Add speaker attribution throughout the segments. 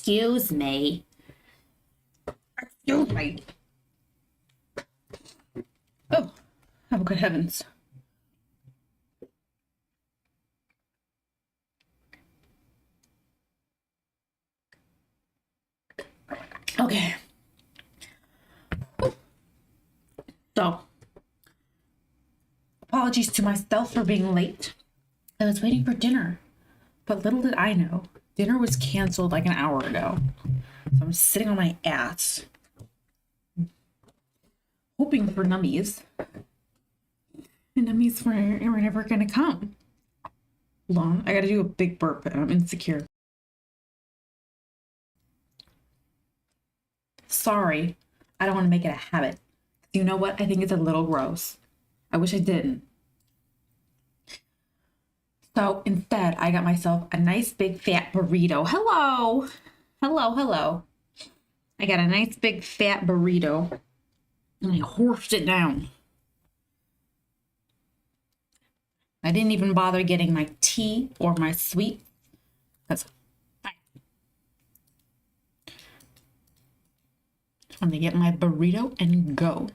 Speaker 1: Excuse me. Excuse me. Oh, oh, good heavens. Okay. So, apologies to myself for being late. I was waiting for dinner, but little did I know, dinner was canceled like an hour ago. So I'm sitting on my ass, hoping for nummies. And nummies were never gonna come. Hold on, I gotta do a big burp and I'm insecure. Sorry, I don't want to make it a habit. You know what? I think it's a little gross. I wish I didn't. So instead, I got myself a nice big fat burrito. Hello. Hello, hello. I got a nice big fat burrito and I horsed it down. I didn't even bother getting my tea or my sweet because I just wanted to get my burrito and go.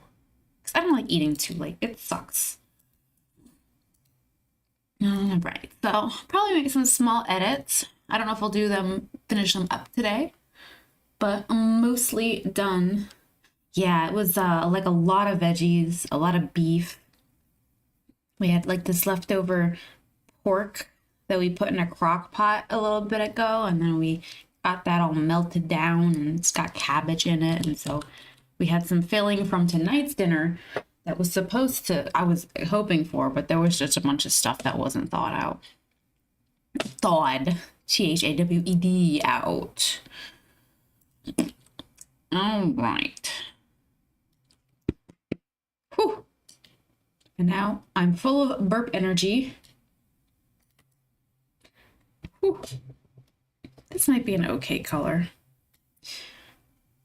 Speaker 1: Because I don't like eating too late. It sucks. All right, so probably make some small edits. I don't know if I'll do them, finish them up today, but I'm mostly done. Yeah, it was like a lot of veggies, a lot of beef. We had like this leftover pork that we put in a crock pot a little bit ago, and then we got that all melted down and it's got cabbage in it. And so we had some filling from tonight's dinner that was supposed to, I was hoping for, but there was just a bunch of stuff that wasn't thawed out. Thawed. Thawed out. All right. Whew. And now I'm full of burp energy. Whew. This might be an okay color.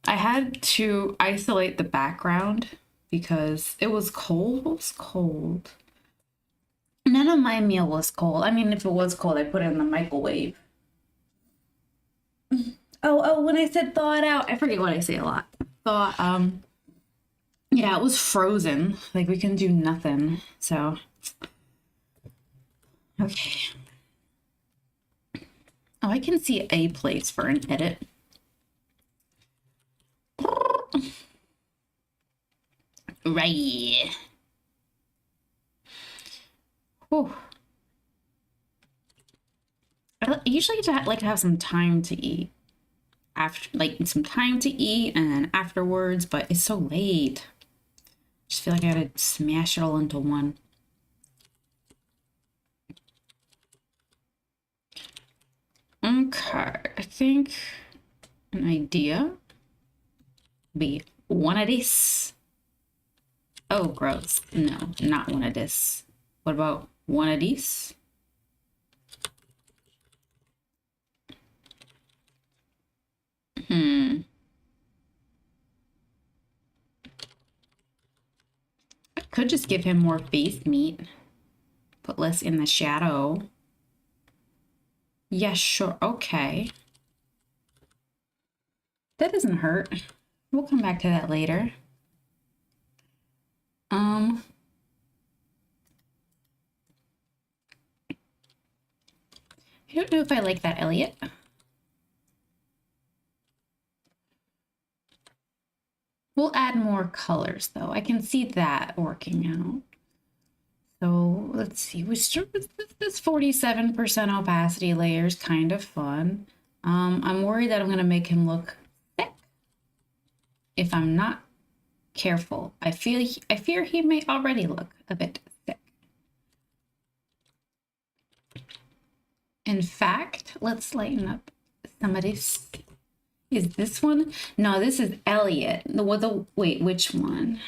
Speaker 1: I had to isolate the background because it was cold. It was cold. None of my meal was cold. I mean, if it was cold, I put it in the microwave. Oh, when I said thaw it out, I forget what I say a lot. Yeah, it was frozen. Like, we couldn't do nothing. So, okay. Oh, I can see a place for an edit. Right. Whew. I usually like to have some time to eat. Some time to eat and then afterwards, but it's so late. Just feel like I gotta smash it all into one. Okay, I think an idea would be one of these. Oh, gross. No, not one of this. What about one of these? I could just give him more face meat. Put less in the shadow. Yeah, sure. Okay. That doesn't hurt. We'll come back to that later. I don't know if I like that, Elliot. We'll add more colors, though. I can see that working out. So let's see. This 47% opacity layer is kind of fun. I'm worried that I'm going to make him look thick if I'm not careful. I fear he may already look a bit thick. In fact, let's lighten up some of this. Is this one? No, this is Elliot. Wait, which one?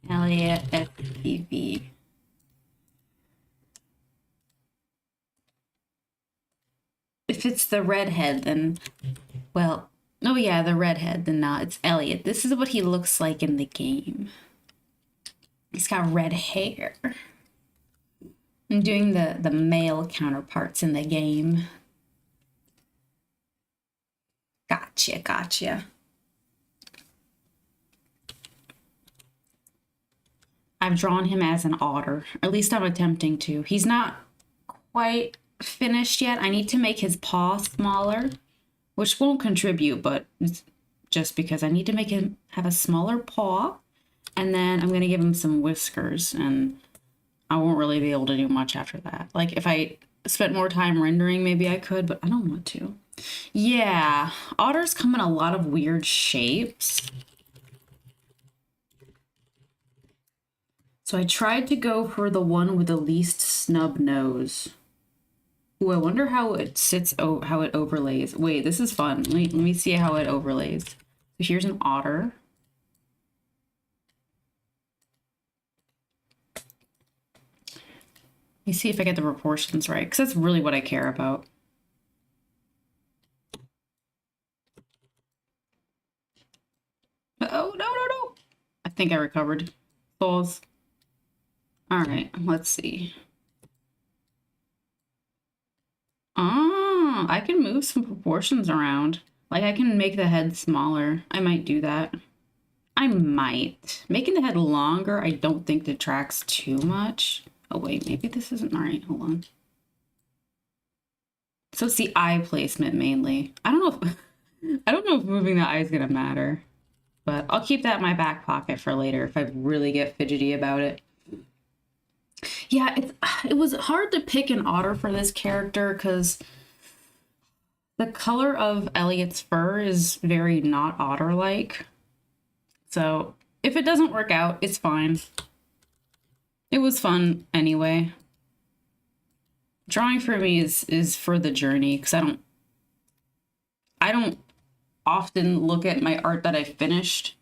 Speaker 1: Elliot FPV. If it's the redhead, then, well, oh yeah, the redhead, then no, it's Elliot. This is what he looks like in the game. He's got red hair. I'm doing the male counterparts in the game. Got Gotcha. I've drawn him as an otter. Or at least I'm attempting to. He's not quite finished yet. I need to make his paw smaller, which won't contribute, but it's just because I need to make him have a smaller paw. And then I'm going to give him some whiskers, and I won't really be able to do much after that. Like, if I spent more time rendering, maybe I could, but I don't want to. Yeah, otters come in a lot of weird shapes. So I tried to go for the one with the least snub nose. Ooh, I wonder how it sits, how it overlays. Wait, this is fun. Let me see how it overlays. So here's an otter. Let me see if I get the proportions right, because that's really what I care about. Oh, no. I think I recovered. Falls. All right, let's see. Oh, I can move some proportions around. Like, I can make the head smaller. I might do that. I might. Making the head longer, I don't think detracts too much. Oh, wait, maybe this isn't all right. Hold on. So it's the eye placement mainly. I don't know if moving the eye is gonna matter, but I'll keep that in my back pocket for later if I really get fidgety about it. Yeah, it was hard to pick an otter for this character because the color of Elliot's fur is very not otter-like. So if it doesn't work out, it's fine. It was fun anyway. Drawing for me is for the journey, because I don't often look at my art that I finished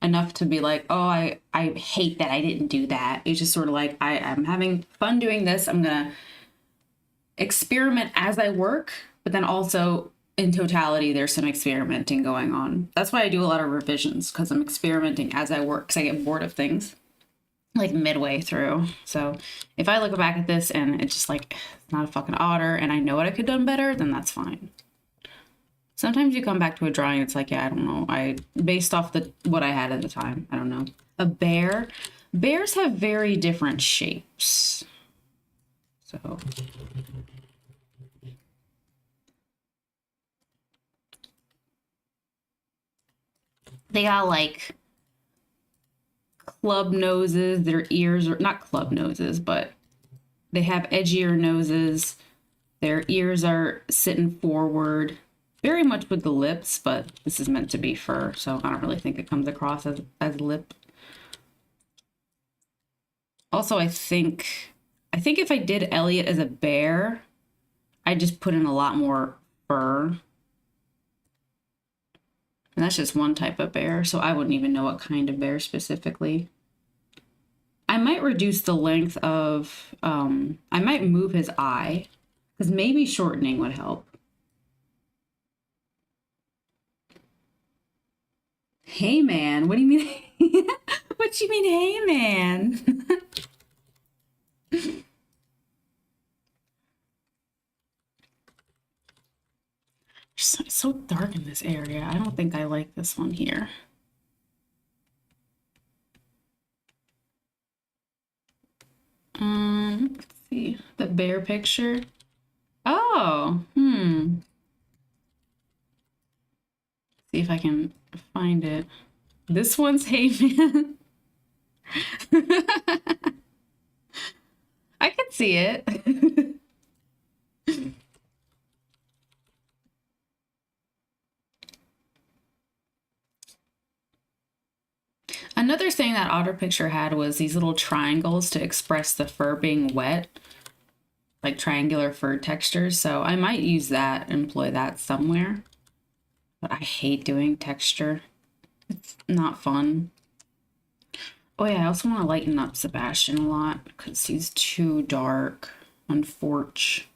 Speaker 1: enough to be like, oh, I hate that I didn't do that. It's just sort of like, I'm having fun doing this. I'm gonna experiment as I work, but then also in totality, there's some experimenting going on. That's why I do a lot of revisions, because I'm experimenting as I work, because I get bored of things like midway through. So if I look back at this and it's just like, it's not a fucking otter and I know what I could have done better, then that's fine. Sometimes you come back to a drawing, it's like, yeah, I don't know. Based off what I had at the time, I don't know. A bear. Bears have very different shapes. So they got like club noses. Their ears are not club noses, but they have edgier noses. Their ears are sitting forward, very much with the lips, but this is meant to be fur, so I don't really think it comes across as lip. Also, I think if I did Elliot as a bear, I'd just put in a lot more fur. And that's just one type of bear, so I wouldn't even know what kind of bear specifically. I might reduce the length of, I might move his eye, because maybe shortening would help. Hey, man, what do you mean? What do you mean, hey, man? It's so dark in this area. I don't think I like this one here. Let's see. The bear picture. Oh, see if I can find it. This one's Hey Man. I can see it. Another thing that otter picture had was these little triangles to express the fur being wet, like triangular fur textures. So I might use that, employ that somewhere. But I hate doing texture. It's not fun. Oh yeah, I also want to lighten up Sebastian a lot because he's too dark on Forge.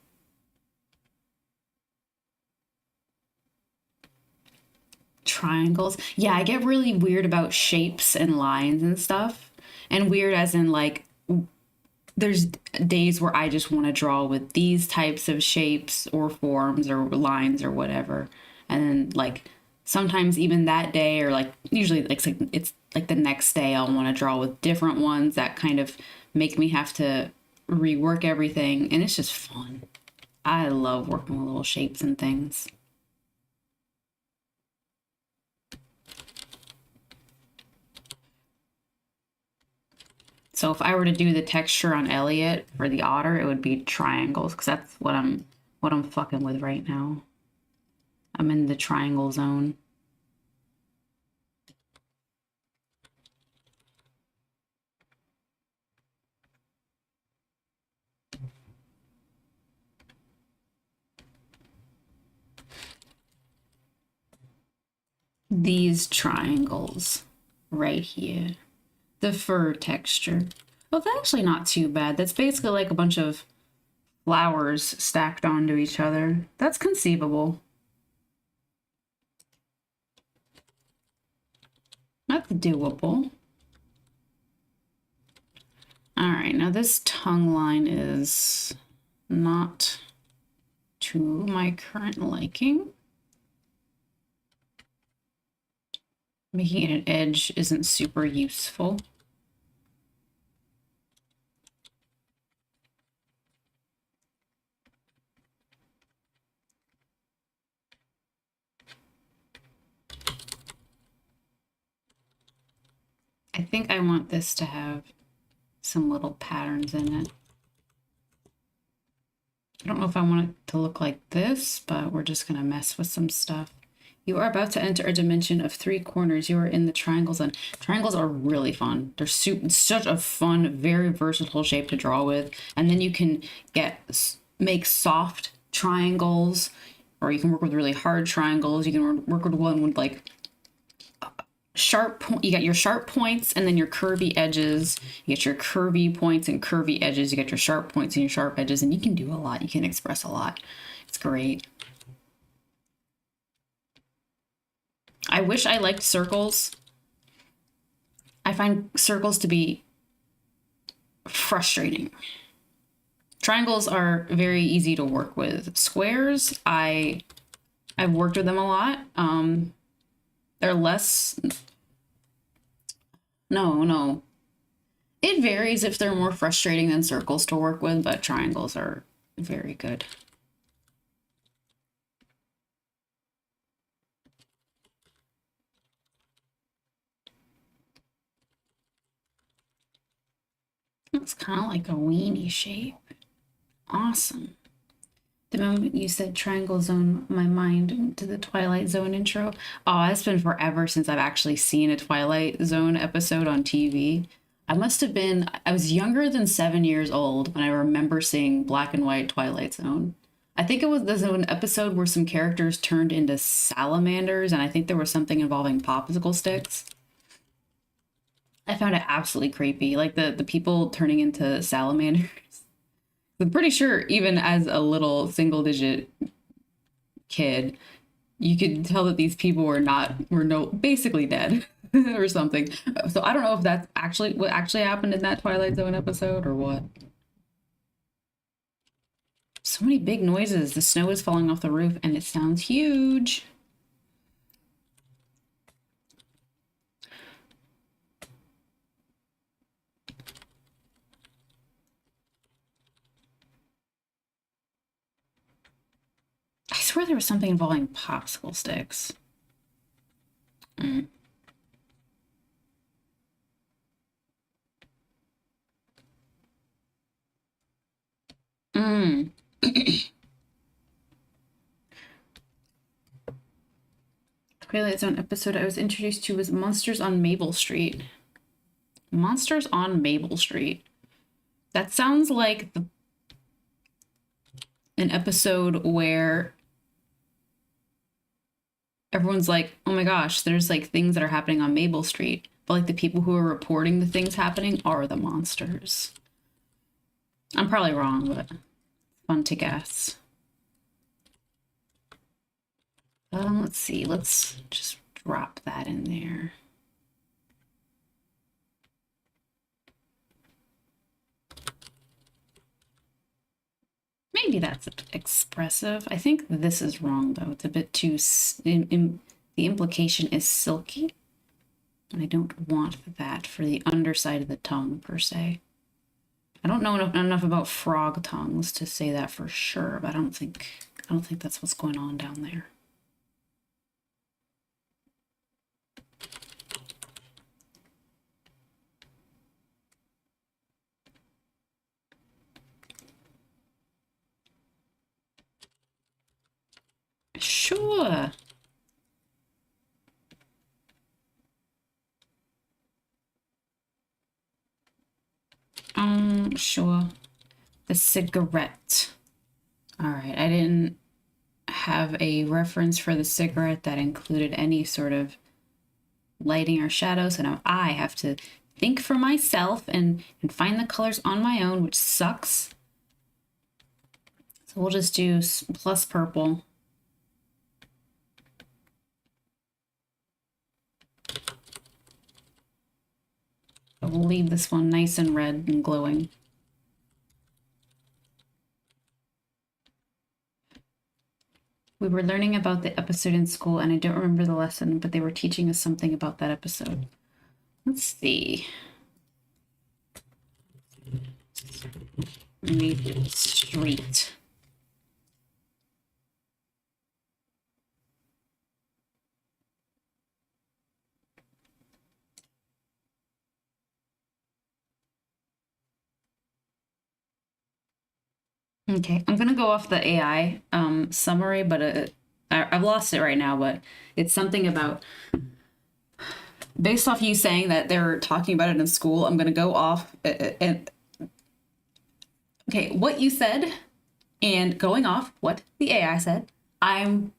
Speaker 1: Triangles. Yeah, I get really weird about shapes and lines and stuff. And weird as in like, there's days where I just want to draw with these types of shapes or forms or lines or whatever. And then like sometimes even that day, or like usually it's like the next day, I'll want to draw with different ones that kind of make me have to rework everything, and it's just fun. I love working with little shapes and things. So if I were to do the texture on Elliot for the otter, it would be triangles, because that's what I'm fucking with right now. I'm in the triangle zone. These triangles right here, the fur texture. Well, that's actually not too bad. That's basically like a bunch of flowers stacked onto each other. That's conceivable. That's doable. All right, now this tongue line is not to my current liking. Making it an edge isn't super useful. I think I want this to have some little patterns in it. I don't know if I want it to look like this, but we're just gonna mess with some stuff. You are about to enter a dimension of 3 corners. You are in the triangles, and triangles are really fun. They're such a fun, very versatile shape to draw with. And then you can make soft triangles, or you can work with really hard triangles. You can work with one with like you got your sharp points and then your curvy edges. You get your curvy points and curvy edges. You get your sharp points and your sharp edges, and you can do a lot. You can express a lot. It's great. I wish I liked circles. I find circles to be frustrating. Triangles are very easy to work with. Squares, I've worked with them a lot. They're less... No. It varies if they're more frustrating than circles to work with, but triangles are very good. It's kind of like a weenie shape. Awesome. The moment you said Triangle Zone, my mind went to the Twilight Zone intro. Oh, it's been forever since I've actually seen a Twilight Zone episode on TV. I was younger than 7 years old when I remember seeing black and white Twilight Zone. I think there's an episode where some characters turned into salamanders, and I think there was something involving popsicle sticks. I found it absolutely creepy, like the people turning into salamanders. I'm pretty sure even as a little single digit kid, you could tell that these people were basically dead or something. So I don't know if that's actually what actually happened in that Twilight Zone episode or what. So many big noises. The snow is falling off the roof and it sounds huge. I swear there was something involving popsicle sticks. Mm. Mm. Twilight Zone episode I was introduced to was Monsters on Maple Street. Monsters on Maple Street. That sounds like an episode where everyone's like, oh my gosh, there's like things that are happening on Maple Street. But like the people who are reporting the things happening are the monsters. I'm probably wrong, but it's fun to guess. Let's see. Let's just drop that in there. Maybe that's expressive. I think this is wrong, though. It's a bit too The implication is silky, and I don't want that for the underside of the tongue, per se. I don't know enough about frog tongues to say that for sure, but I don't think that's what's going on down there. Sure. Sure. The cigarette. All right, I didn't have a reference for the cigarette that included any sort of lighting or shadow, so now I have to think for myself and find the colors on my own, which sucks. So we'll just do plus purple. But we'll leave this one nice and red and glowing. We were learning about the episode in school, and I don't remember the lesson, but they were teaching us something about that episode. Let's see. Maple Street. Okay, I'm gonna go off the AI summary, but I've lost it right now, but it's something about, based off you saying that they're talking about it in school, I'm gonna go off and okay, what you said and going off what the AI said, I'm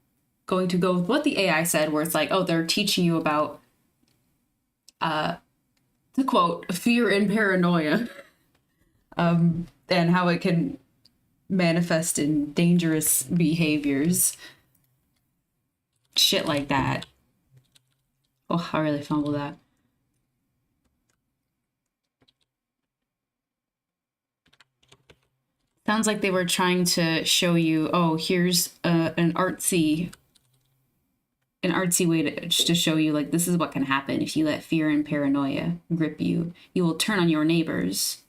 Speaker 1: going to go with what the AI said, where it's like, oh, they're teaching you about, to quote, fear and paranoia, and how it can manifest in dangerous behaviors. Shit like that. Oh, I really fumbled that. Sounds like they were trying to show you, oh, here's an artsy way to show you, like, this is what can happen if you let fear and paranoia grip you. You will turn on your neighbors.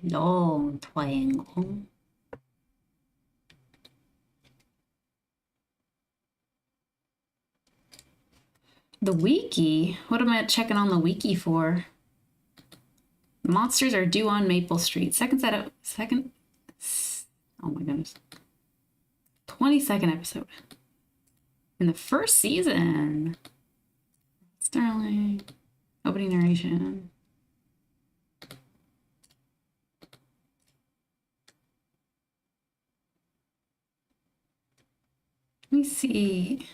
Speaker 1: Long triangle. The wiki? What am I checking on the wiki for? Monsters are due on Maple Street. Oh my goodness. 22nd episode. In the first season. Sterling. Opening narration. Let me see.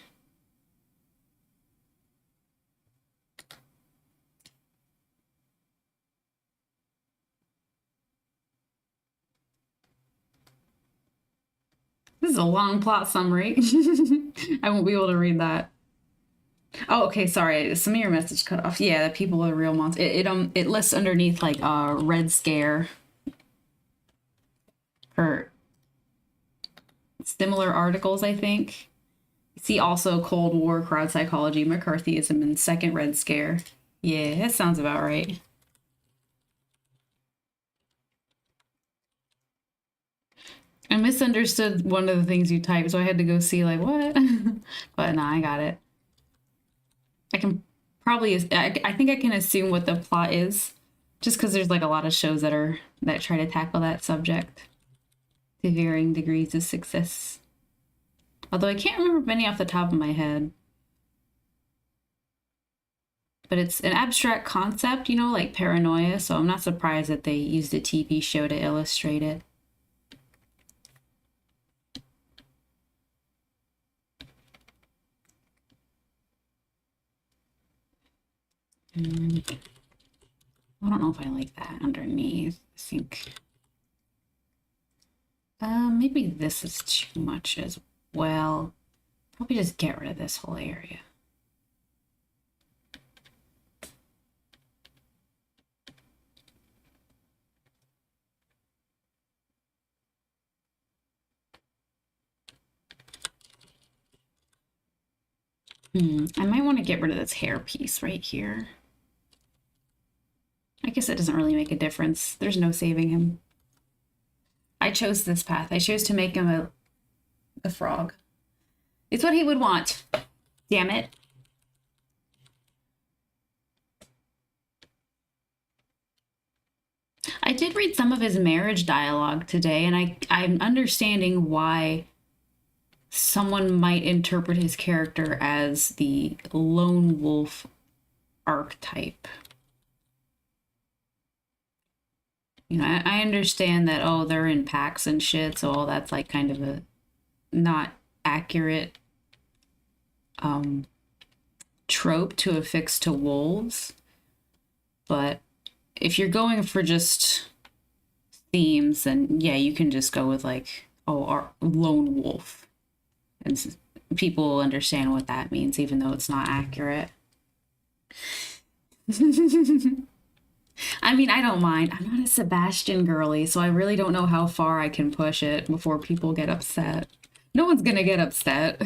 Speaker 1: This is a long plot summary. I won't be able to read that. Oh, okay, sorry. Some of your message cut off. Yeah, that people are real monsters. It lists underneath like Red Scare for similar articles, I think. See also Cold War, crowd psychology, McCarthyism, and second Red Scare. Yeah, that sounds about right. I misunderstood one of the things you typed, so I had to go see, like, what? But no, I got it. I can probably, I think I can assume what the plot is, just because there's like a lot of shows that try to tackle that subject to varying degrees of success. Although I can't remember many off the top of my head. But it's an abstract concept, you know, like paranoia, so I'm not surprised that they used a TV show to illustrate it. I don't know if I like that underneath. I think maybe this is too much as well, probably just get rid of this whole area. I might want to get rid of this hair piece right here. I guess it doesn't really make a difference. There's no saving him. I chose this path. I chose to make him a frog. It's what he would want. Damn it. I did read some of his marriage dialogue today, and I'm understanding why someone might interpret his character as the lone wolf archetype. You know, I understand that, oh, they're in packs and shit, so all that's like kind of a not accurate trope to affix to wolves. But if you're going for just themes, then yeah, you can just go with like, oh, our lone wolf. And people understand what that means, even though it's not accurate. I mean, I don't mind. I'm not a Sebastian girly, so I really don't know how far I can push it before people get upset. No one's gonna get upset.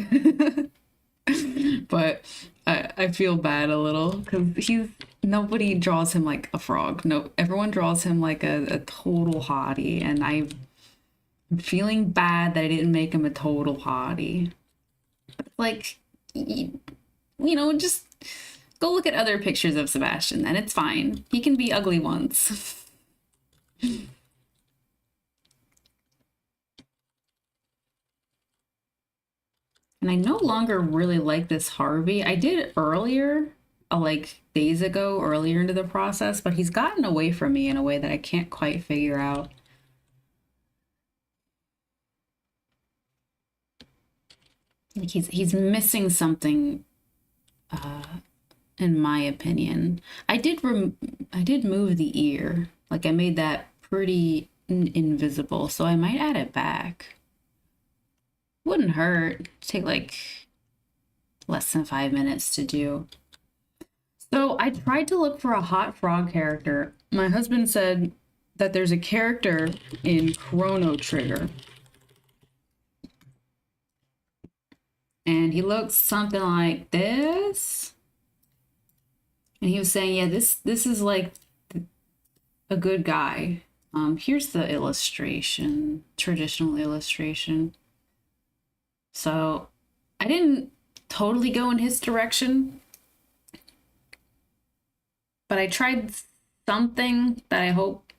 Speaker 1: But I feel bad a little because nobody draws him like a frog. No, everyone draws him like a total hottie, and I'm feeling bad that I didn't make him a total hottie. Like, you know, just go look at other pictures of Sebastian, then it's fine. He can be ugly once. And I no longer really like this Harvey. I did earlier, like days ago, earlier into the process, but he's gotten away from me in a way that I can't quite figure out. Like he's missing something, in my opinion. I did move the ear. Like I made that pretty invisible, so I might add it back. Wouldn't hurt. Take like less than 5 minutes to do. So I tried to look for a hot frog character. My husband said that there's a character in Chrono Trigger. And he looks something like this. And he was saying, yeah, this is like a good guy. Here's the illustration, traditional illustration. So I didn't totally go in his direction, but I tried something that I hope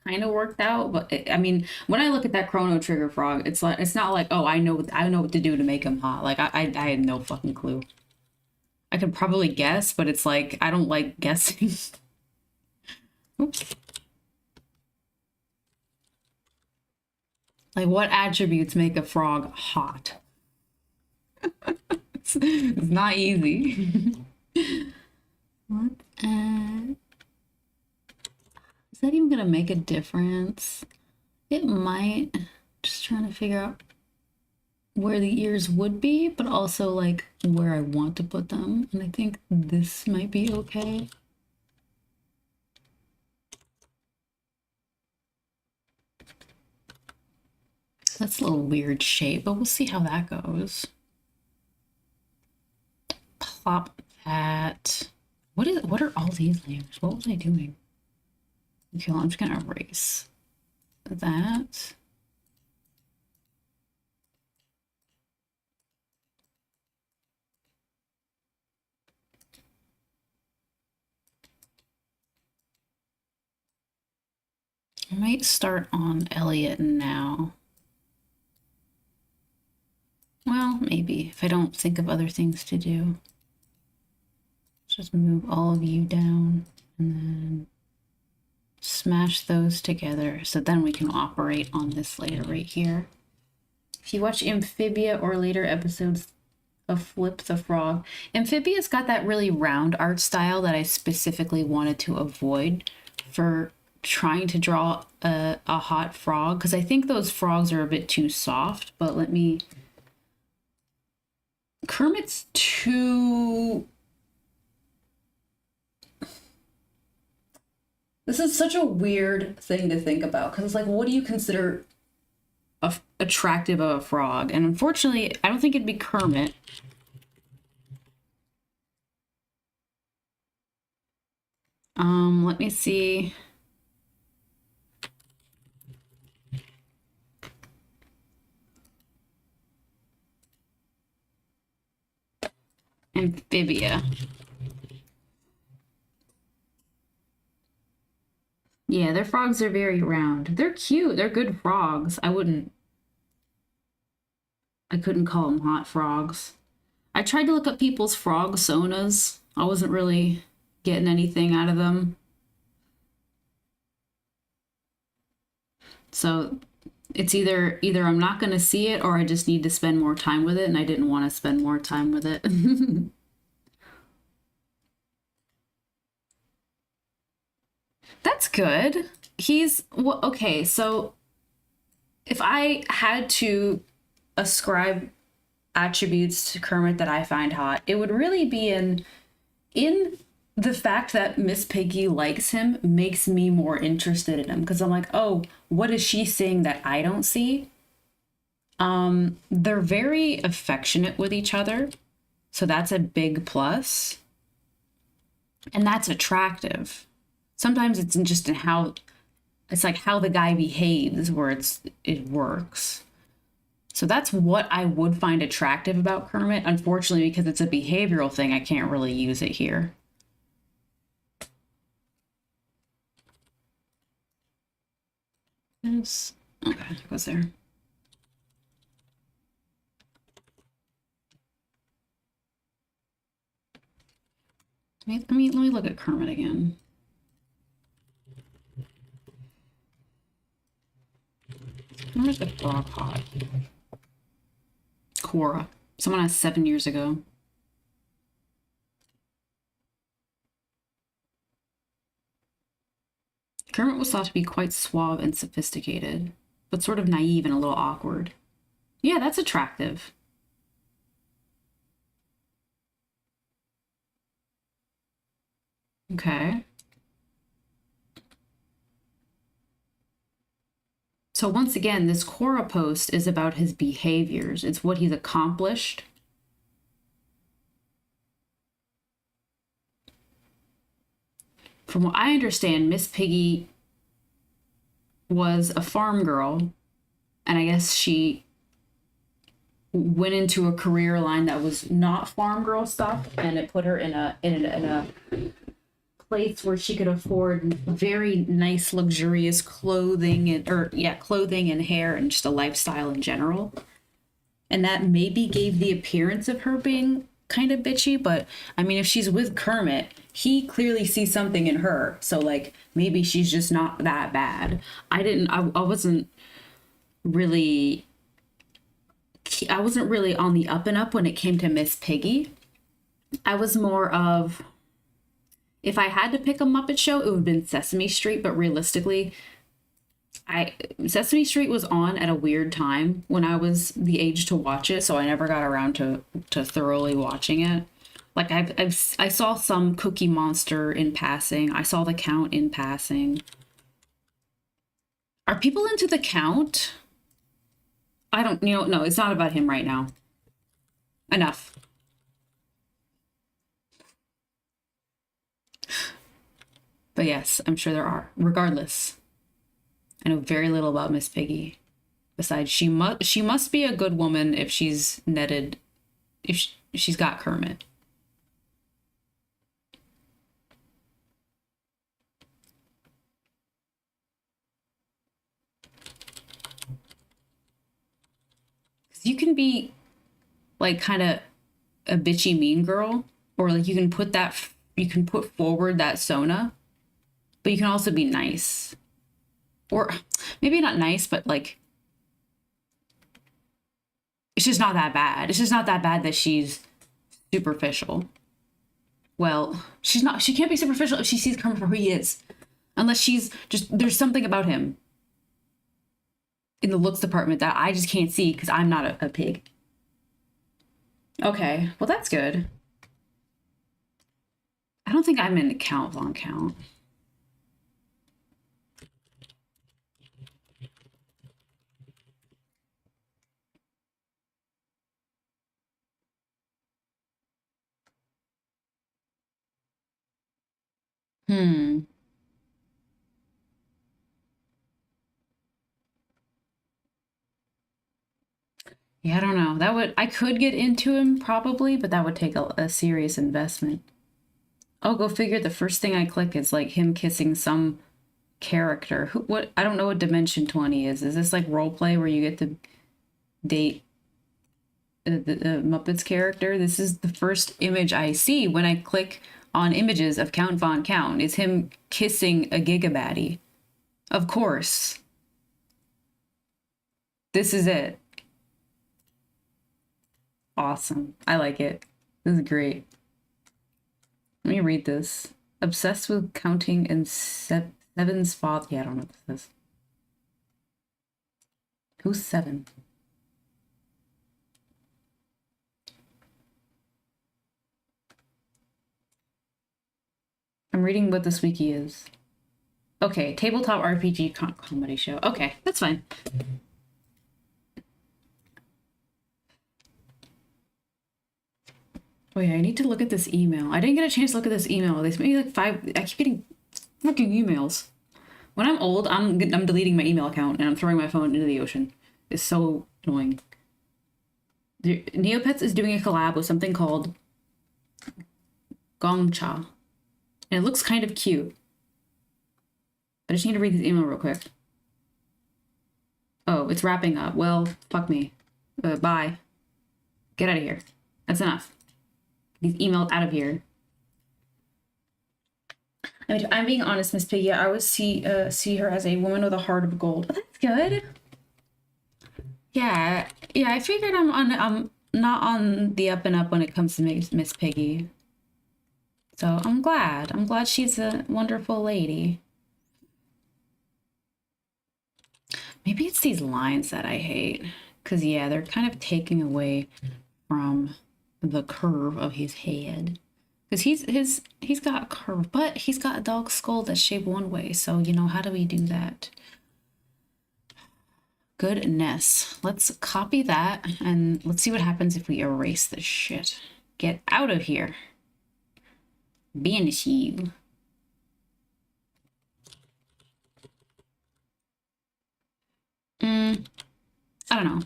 Speaker 1: kind of worked out. But I mean, when I look at that Chrono Trigger frog, it's not like, oh, I know what to do to make him hot. Like I had no fucking clue. I could probably guess, but it's like I don't like guessing. Oops. Like, what attributes make a frog hot? It's not easy. What? Is that even gonna make a difference? It might. Just trying to figure out where the ears would be, but also like where I want to put them. And I think this might be okay. That's a little weird shape, but we'll see how that goes. Plop that. What are all these layers? What was I doing? Okay, well, I'm just gonna erase that. I might start on Elliot now. Well, maybe, if I don't think of other things to do. Let's just move all of you down and then smash those together so then we can operate on this layer right here. If you watch Amphibia or later episodes of Flip the Frog, Amphibia's got that really round art style that I specifically wanted to avoid for trying to draw a hot frog, because I think those frogs are a bit too soft. But let me Kermit's too... This is such a weird thing to think about, because it's like, what do you consider attractive of a frog? And unfortunately, I don't think it'd be Kermit. Let me see. Amphibia. Yeah, their frogs are very round. They're cute. They're good frogs. I couldn't call them hot frogs. I tried to look up people's frog sonas. I wasn't really getting anything out of them. So it's either I'm not going to see it, or I just need to spend more time with it, and I didn't want to spend more time with it. That's good. Well, okay, so if I had to ascribe attributes to Kermit that I find hot, it would really be in the fact that Miss Piggy likes him makes me more interested in him, because I'm like, oh, what is she seeing that I don't see? They're very affectionate with each other, so that's a big plus, and that's attractive. Sometimes it's just in how the guy behaves where it works. So that's what I would find attractive about Kermit. Unfortunately, because it's a behavioral thing, I can't really use it here. Oops. Okay, it goes there. Let me look at Kermit again. Where's the frog hot? Cora. Someone asked 7 years ago. Kermit was thought to be quite suave and sophisticated, but sort of naive and a little awkward. Yeah, that's attractive. Okay. So once again, this Quora post is about his behaviors. It's what he's accomplished. From what I understand, Miss Piggy was a farm girl, and I guess she went into a career line that was not farm girl stuff, and it put her in a place where she could afford very nice, luxurious clothing and hair and just a lifestyle in general. And that maybe gave the appearance of her being kind of bitchy, but I mean, if she's with Kermit, he clearly sees something in her. So like, maybe she's just not that bad. I wasn't really on the up and up when it came to Miss Piggy. I was more of, if I had to pick a Muppet show, it would have been Sesame Street, but realistically, Sesame Street was on at a weird time when I was the age to watch it, so I never got around to thoroughly watching it. Like I saw some Cookie Monster in passing. I saw The Count in passing. Are people into The Count? I don't, no, it's not about him right now. Enough. But yes, I'm sure there are. Regardless, I know very little about Miss Piggy. Besides, she must be a good woman if she's netted, if she's got Kermit. You can be like kind of a bitchy mean girl, or like you can put forward that Sona, but you can also be nice, or maybe not nice, but like it's just not that bad. It's just not that bad that she's superficial. Well, she can't be superficial if she sees Kermit for who he is, unless she's just, there's something about him in the looks department that I just can't see because I'm not a pig. Okay, well that's good. I don't think I'm in Count Von Count. Hmm. Yeah, I don't know. I could get into him probably, but that would take a serious investment. Oh, go figure. The first thing I click is like him kissing some character. What? I don't know what Dimension 20 is. Is this like role play where you get to date the Muppets character? This is the first image I see when I click on images of Count Von Count. Is him kissing a Gigabaddie. Of course. This is it. Awesome. I like it. This is great. Let me read this. Obsessed with counting and Seven's father. Yeah, I don't know what this is. Who's Seven? I'm reading what this wiki is. Okay, tabletop RPG comedy show. Okay, that's fine. Oh yeah, I need to look at this email. I didn't get a chance to look at this email. They sent me like 5. I keep getting fucking emails. When I'm old, I'm deleting my email account and I'm throwing my phone into the ocean. It's so annoying. Neopets is doing a collab with something called Gongcha. And it looks kind of cute. I just need to read this email real quick. Oh, it's wrapping up. Well, fuck me. Bye. Get out of here. That's enough. These emails out of here. I mean, I'm being honest, Miss Piggy. I always see her as a woman with a heart of gold. But that's good. Yeah. I figured I'm not on the up and up when it comes to Miss Piggy. So I'm glad. I'm glad she's a wonderful lady. Maybe it's these lines that I hate. Because, yeah, they're kind of taking away from the curve of his head. Because he's got a curve, but he's got a dog skull that's shaped one way. So, you know, how do we do that? Goodness. Let's copy that, and let's see what happens if we erase this shit. Get out of here. Banish you. I don't know.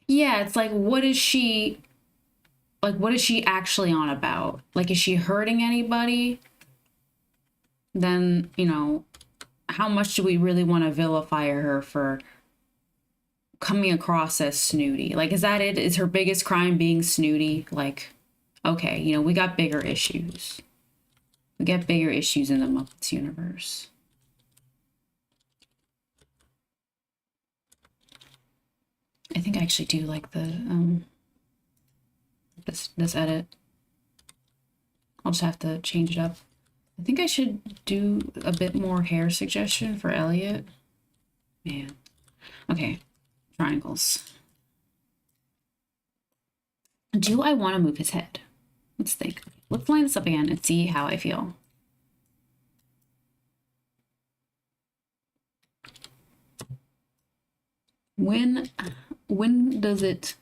Speaker 1: Yeah, it's like, what is she actually on about? Like, is she hurting anybody? Then, you know, how much do we really want to vilify her for coming across as snooty? Like, is that it? Is her biggest crime being snooty? Like, okay, you know, we got bigger issues. We get bigger issues in the Muppets universe. I think I actually do like the this edit. I'll just have to change it up. I think I should do a bit more hair suggestion for Elliot. Man. Okay. Triangles. Do I want to move his head? Let's think. Let's line this up again and see how I feel. When does it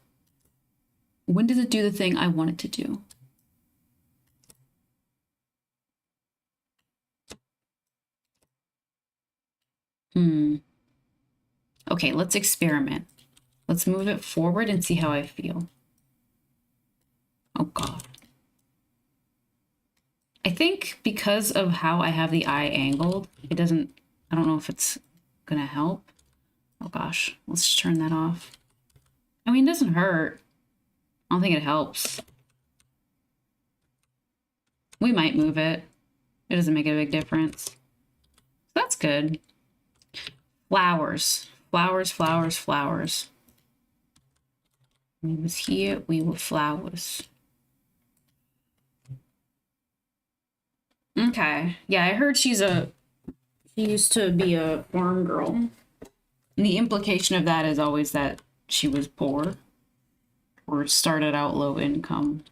Speaker 1: do the thing I want it to do? Okay, let's experiment. Let's move it forward and see how I feel. Oh God. I think because of how I have the eye angled, I don't know if it's gonna help. Oh gosh, let's just turn that off. I mean, it doesn't hurt. I don't think it helps. We might move it. It doesn't make a big difference. That's good. Flowers. Flowers, flowers, flowers. We was here, we were flowers. Okay. Yeah, I heard she used to be a farm girl. And the implication of that is always that she was poor or started out low income.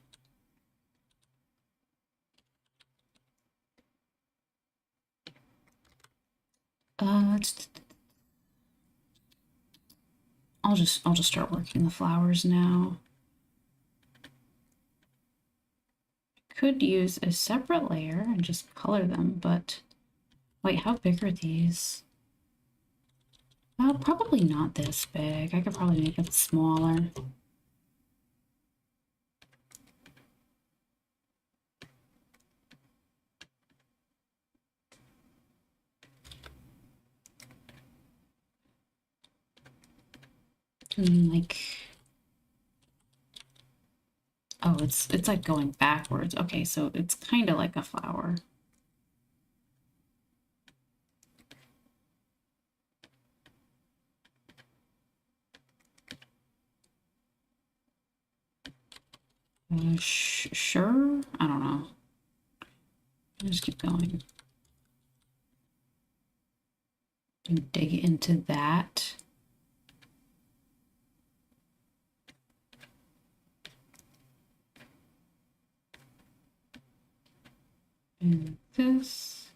Speaker 1: I'll just start working the flowers now. Could use a separate layer and just color them, but wait, how big are these? Probably not this big. I could probably make it smaller. Like, oh, it's like going backwards. Okay, so it's kind of like a flower. Sure, I don't know. Just keep going. And dig into that. And this.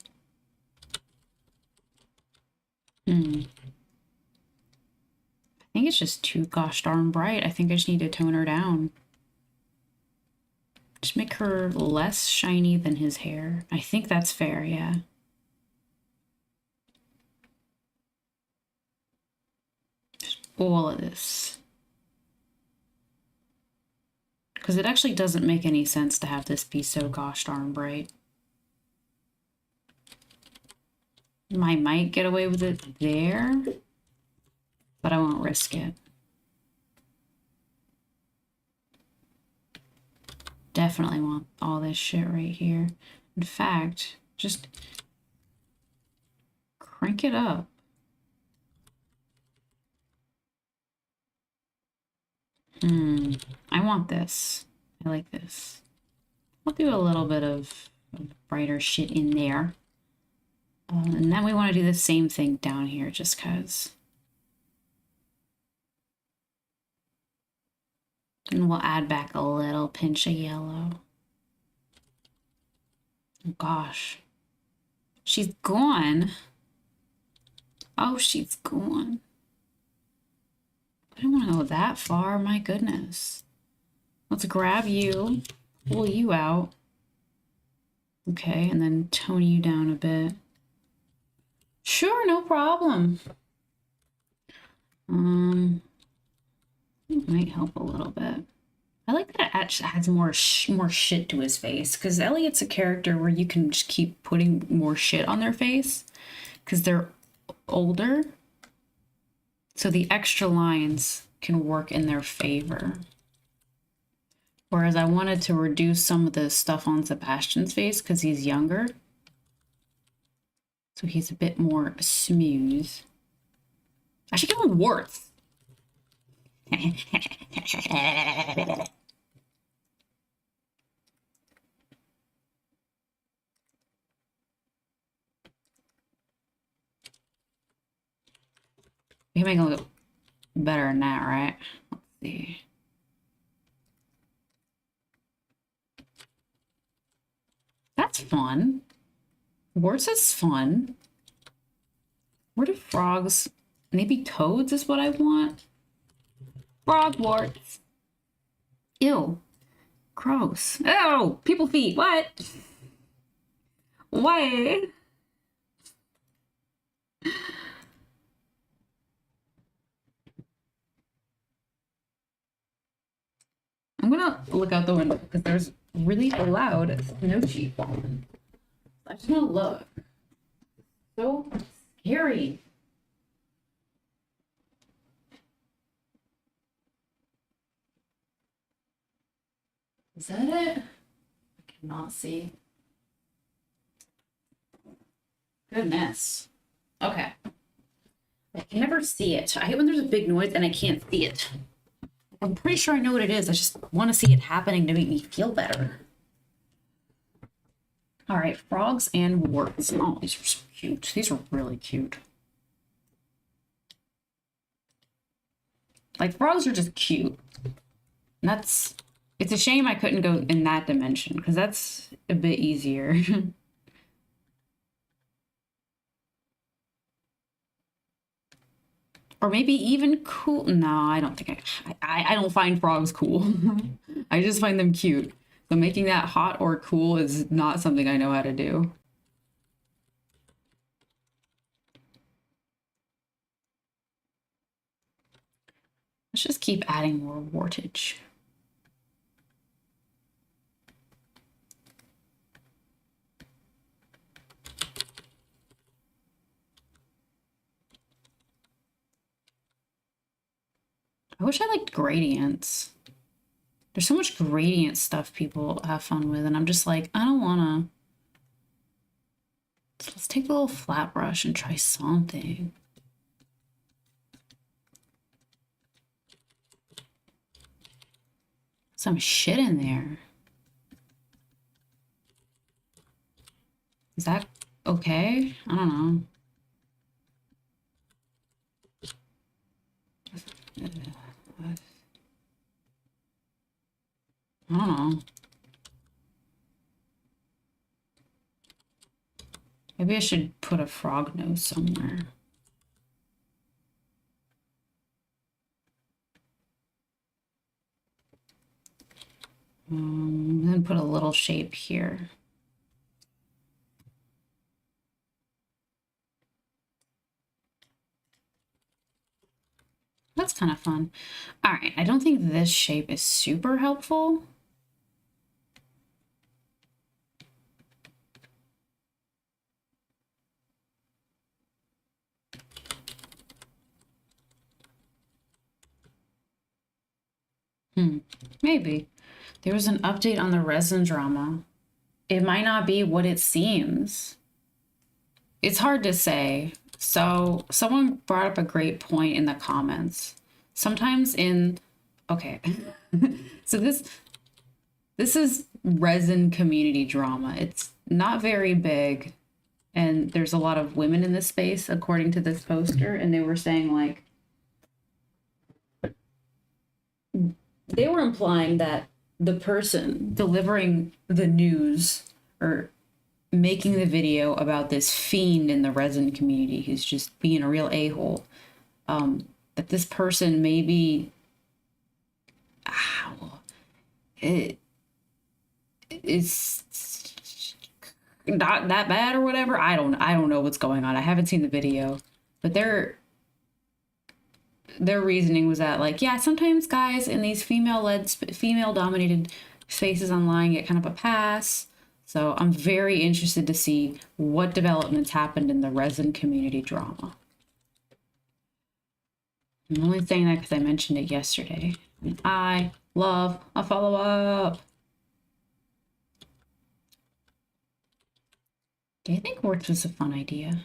Speaker 1: I think it's just too gosh darn bright. I think I just need to tone her down. Just make her less shiny than his hair. I think that's fair, yeah. Just all of this. Because it actually doesn't make any sense to have this be so gosh darn bright. I might get away with it there, but I won't risk it. Definitely want all this shit right here. In fact, just crank it up. I want this. I like this. I'll do a little bit of brighter shit in there. And then we want to do the same thing down here, just because. And we'll add back a little pinch of yellow. Oh gosh. She's gone. Oh, she's gone. I don't want to go that far, my goodness. Let's grab you, pull you out. Okay, and then tone you down a bit. Sure, no problem. It might help a little bit. I like that it actually adds more shit to his face, because Elliot's a character where you can just keep putting more shit on their face because they're older. So the extra lines can work in their favor. Whereas I wanted to reduce some of the stuff on Sebastian's face because he's younger. So he's a bit more smooth. I should give him warts. We can make it look better than that, right? Let's see. That's fun. Warts is fun. Where do frogs? Maybe toads is what I want. Frog warts. Ew. Gross. Oh, people feet. What? Why? I'm gonna look out the window because there's really loud snow sheet falling. I just wanna look. So scary. Is that it? I cannot see. Goodness. Okay. I can never see it. I hate when there's a big noise and I can't see it. I'm pretty sure I know what it is. I just want to see it happening to make me feel better. All right, frogs and warts. Oh, these are so cute. These are really cute. Like, frogs are just cute. And it's a shame I couldn't go in that dimension, because that's a bit easier. Or maybe even cool. No, I don't think I don't find frogs cool. I just find them cute. So making that hot or cool is not something I know how to do. Let's just keep adding more wartage. I wish I liked gradients. There's so much gradient stuff people have fun with, and I'm just like, I don't wanna. So let's take the little flat brush and try something. Some shit in there. Is that okay? I don't know. I don't know. Maybe I should put a frog nose somewhere. Then put a little shape here. That's kind of fun. All right, I don't think this shape is super helpful. Maybe. There was an update on the resin drama. It might not be what it seems. It's hard to say. So someone brought up a great point in the comments. Sometimes okay. So this is resin community drama. It's not very big, and there's a lot of women in this space, according to this poster, and they were saying, like, they were implying that the person delivering the news or making the video about this fiend in the resin community who's just being a real a-hole, that this person maybe it's not that bad or whatever. I don't know what's going on. I haven't seen the video, but their reasoning was that, like, yeah, sometimes guys in these female dominated spaces online get kind of a pass. So I'm very interested to see what developments happened in the resin community drama. I'm only saying that because I mentioned it yesterday. And I love a follow-up. Do you think works was a fun idea?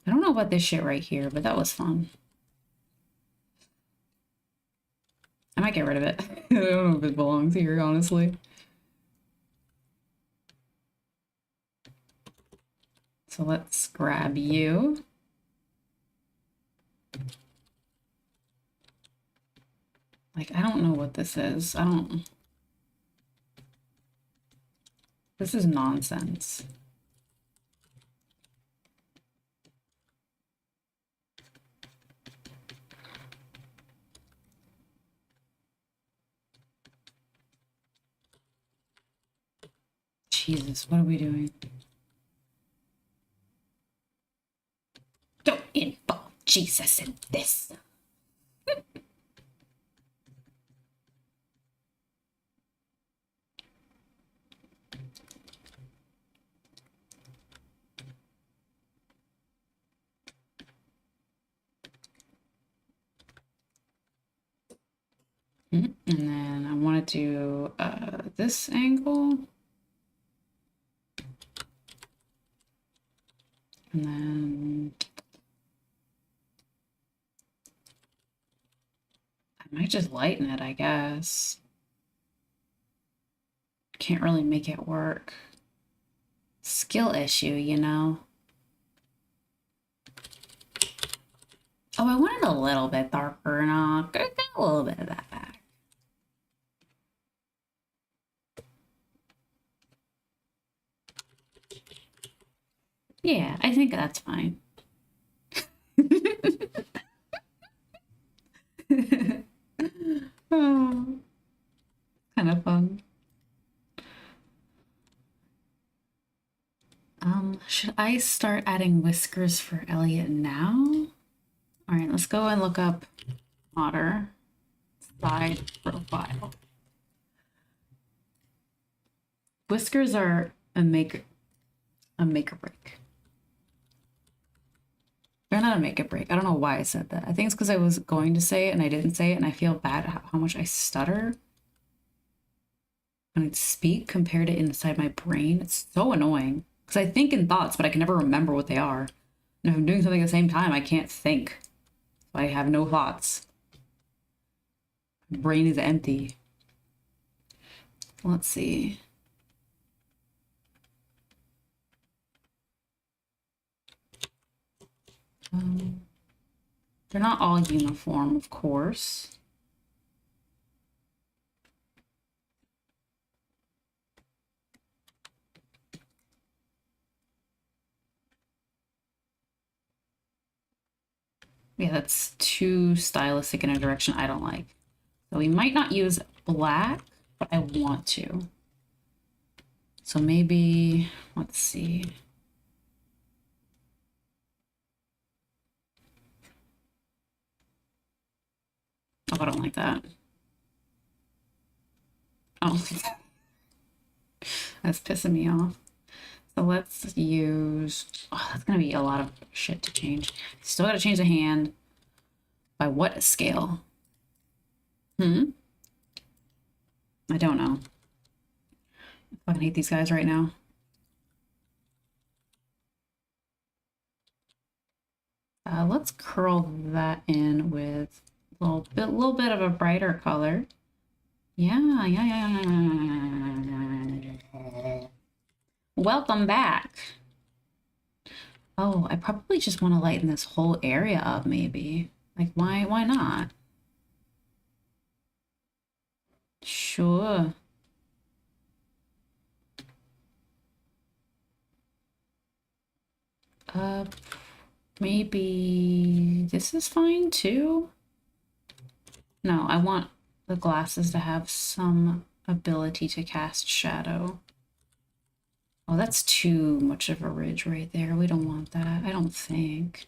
Speaker 1: I don't know about this shit right here, but that was fun. I might get rid of it. I don't know if it belongs here, honestly. So let's grab you. Like, I don't know what this is. This is nonsense. Jesus, what are we doing? Don't involve Jesus in this. And then I want to do this angle. And then I might just lighten it, I guess. Can't really make it work. Skill issue, you know? Oh, I wanted a little bit darker, and get a little bit of that back. Yeah, I think that's fine. Oh, kind of fun. Should I start adding whiskers for Elliot now? All right, let's go and look up Otter side profile. Whiskers are a make or break. They're not a make or break. I don't know why I said that. I think it's because I was going to say it and I didn't say it, and I feel bad how much I stutter when I speak compared to inside my brain. It's so annoying because I think in thoughts, but I can never remember what they are. And if I'm doing something at the same time, I can't think. So I have no thoughts. My brain is empty. Let's see. They're not all uniform, of course. Yeah, that's too stylistic in a direction I don't like. So we might not use black, but I want to. So maybe, let's see. Oh, I don't like that. Oh, that's pissing me off. So let's use, oh, that's gonna be a lot of shit to change. Still gotta change the hand. By what scale? I don't know. I fucking hate these guys right now. Let's curl that in with a little bit of a brighter color. Yeah. Welcome back. Oh, I probably just want to lighten this whole area up, maybe. Like, why not? Sure. Maybe this is fine too. No, I want the glasses to have some ability to cast shadow. Oh, that's too much of a ridge right there. We don't want that, I don't think.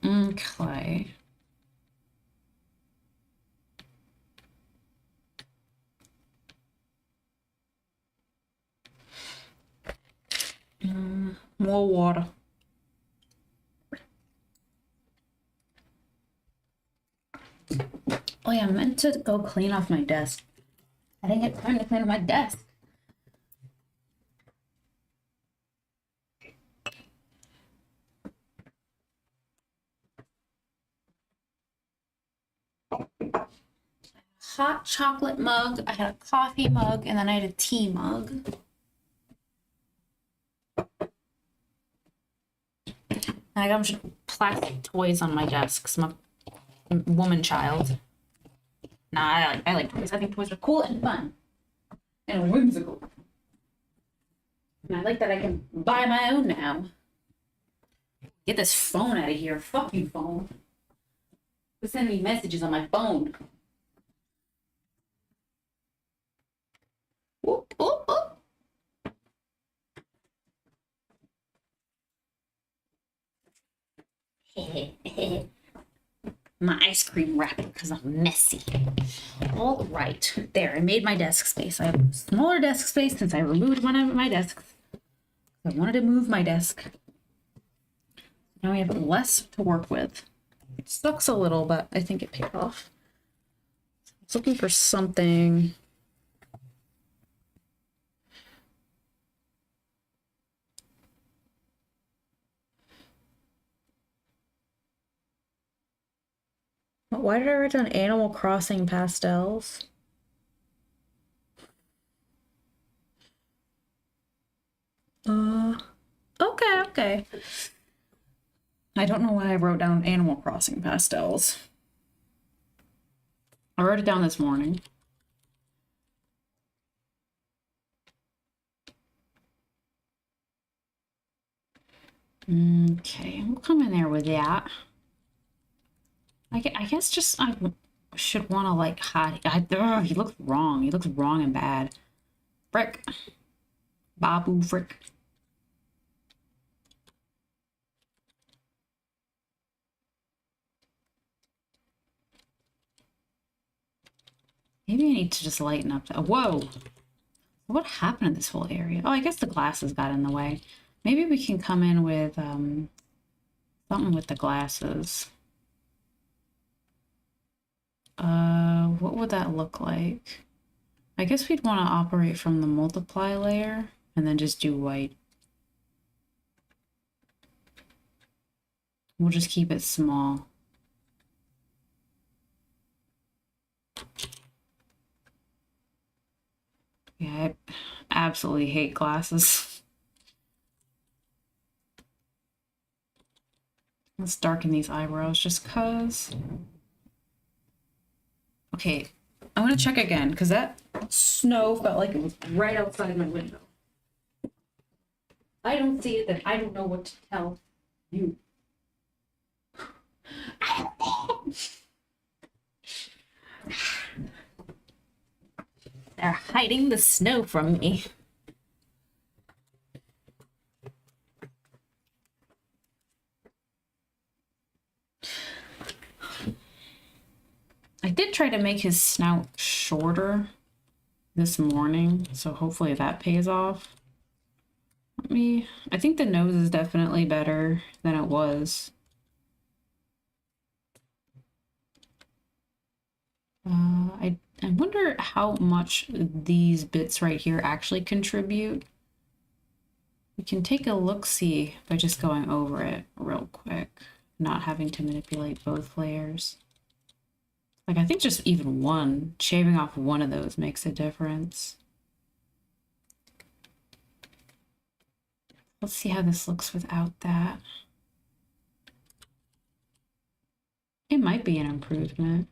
Speaker 1: Okay. More water. Oh yeah, I meant to go clean off my desk. I didn't get time to clean my desk. Hot chocolate mug, I had a coffee mug, and then I had a tea mug. And I got a bunch of plastic toys on my desk because I'm a woman child. Nah, I like toys. I think toys are cool and fun and whimsical. And I like that I can buy my own now. Get this phone out of here. Fuck you, phone. Quit sending me messages on my phone. Whoop, whoop, whoop. My ice cream wrapper because I'm messy. All right, there, I made my desk space. I have a smaller desk space since I removed one of my desks. I wanted to move my desk. Now we have less to work with. It sucks a little, but I think it paid off. I was looking for something. Why did I write down Animal Crossing pastels? okay. I don't know why I wrote down Animal Crossing pastels. I wrote it down this morning. Okay, we'll come in there with that. I guess just I should want to like hide. He looks wrong. He looks wrong and bad. Frick. Babu frick. Maybe I need to just lighten up. Whoa. What happened to this whole area? Oh, I guess the glasses got in the way. Maybe we can come in with something with the glasses. What would that look like? I guess we'd want to operate from the multiply layer and then just do white. We'll just keep it small. Yeah, I absolutely hate glasses. Let's darken these eyebrows just cause. Okay, I'm gonna check again because that snow felt like it was right outside my window. I don't see it, then I don't know what to tell you. They're hiding the snow from me. I did try to make his snout shorter this morning, so hopefully that pays off. I think the nose is definitely better than it was. I wonder how much these bits right here actually contribute. We can take a look-see by just going over it real quick, not having to manipulate both layers. Like, I think just even one, shaving off one of those makes a difference. Let's see how this looks without that. It might be an improvement.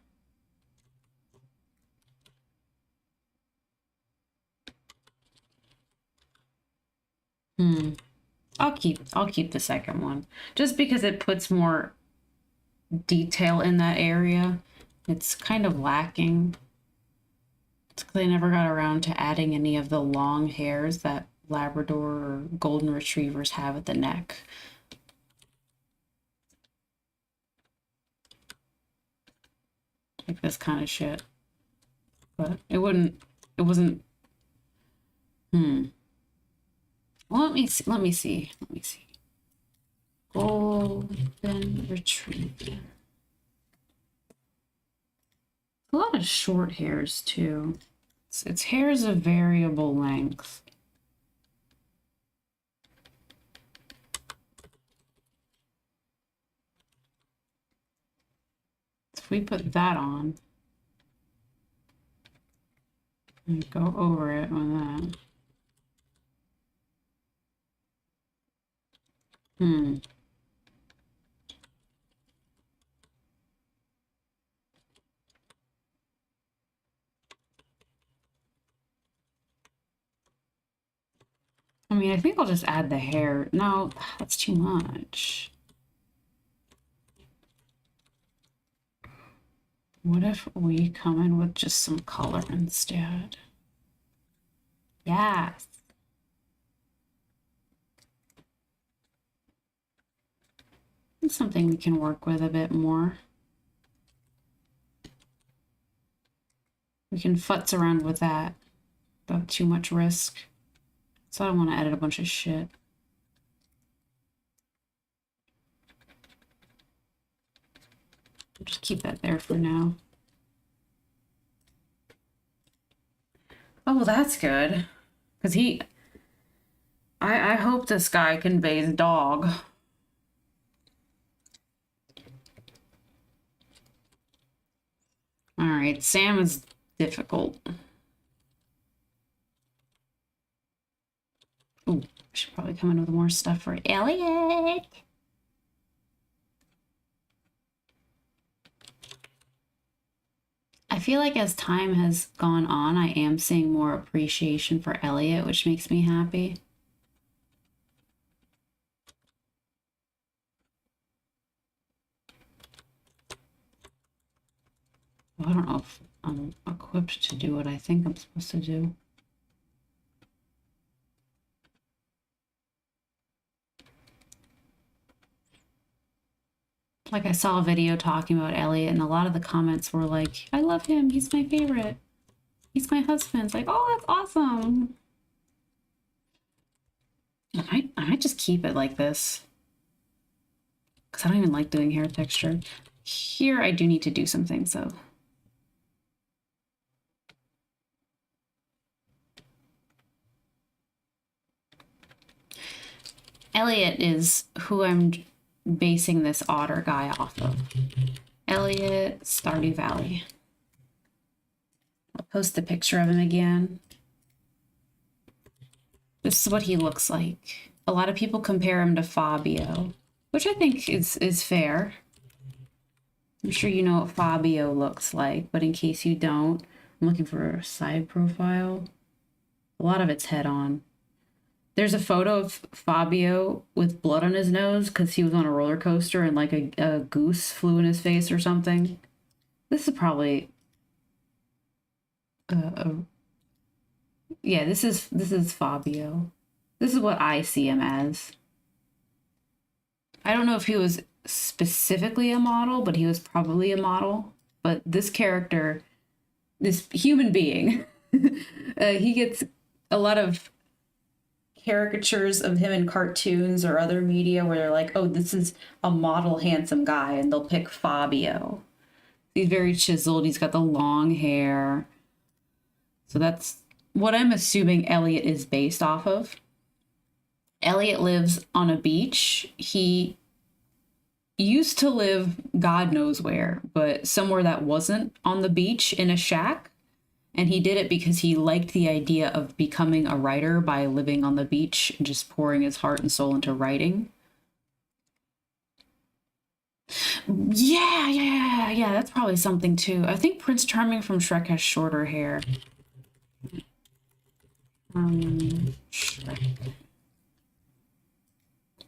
Speaker 1: I'll keep the second one just because it puts more detail in that area. It's kind of lacking. It's 'cause they never got around to adding any of the long hairs that Labrador or Golden Retrievers have at the neck. Like this kind of shit. But it wasn't. Well, let me see. Golden Retriever. A lot of short hairs too. It's hairs of variable length. If we put that on and go over it with that. I mean, I think I'll just add the hair. No, that's too much. What if we come in with just some color instead? Yes. It's something we can work with a bit more. We can futz around with that without too much risk. So I don't want to edit a bunch of shit. I'll just keep that there for now. Oh, well, that's good. Because I hope this guy conveys dog. All right, Sam is difficult. Oh, I should probably come in with more stuff for Elliot. I feel like as time has gone on, I am seeing more appreciation for Elliot, which makes me happy. I don't know if I'm equipped to do what I think I'm supposed to do. Like I saw a video talking about Elliot, and a lot of the comments were like, I love him, he's my favorite. He's my husband. It's like, oh, that's awesome. I might just keep it like this. Because I don't even like doing hair texture. Here I do need to do some things though. Elliot is who I'm basing this otter guy off of. Elliot, Stardew Valley. I'll post a picture of him again. This is what he looks like. A lot of people compare him to Fabio, which I think is fair. I'm sure you know what Fabio looks like, but in case you don't, I'm looking for a side profile. A lot of it's head on. There's a photo of Fabio with blood on his nose because he was on a roller coaster and like a goose flew in his face or something. This is probably yeah, this is Fabio. This is what I see him as. I don't know if he was specifically a model, but he was probably a model. But this character, this human being, he gets a lot of caricatures of him in cartoons or other media where they're like, oh, this is a model handsome guy, and they'll pick Fabio. He's very chiseled. He's got the long hair. So that's what I'm assuming Elliot is based off of. Elliot lives on a beach. He used to live God knows where, but somewhere that wasn't on the beach in a shack. And he did it because he liked the idea of becoming a writer by living on the beach and just pouring his heart and soul into writing. Yeah, that's probably something too. I think Prince Charming from Shrek has shorter hair. Shrek.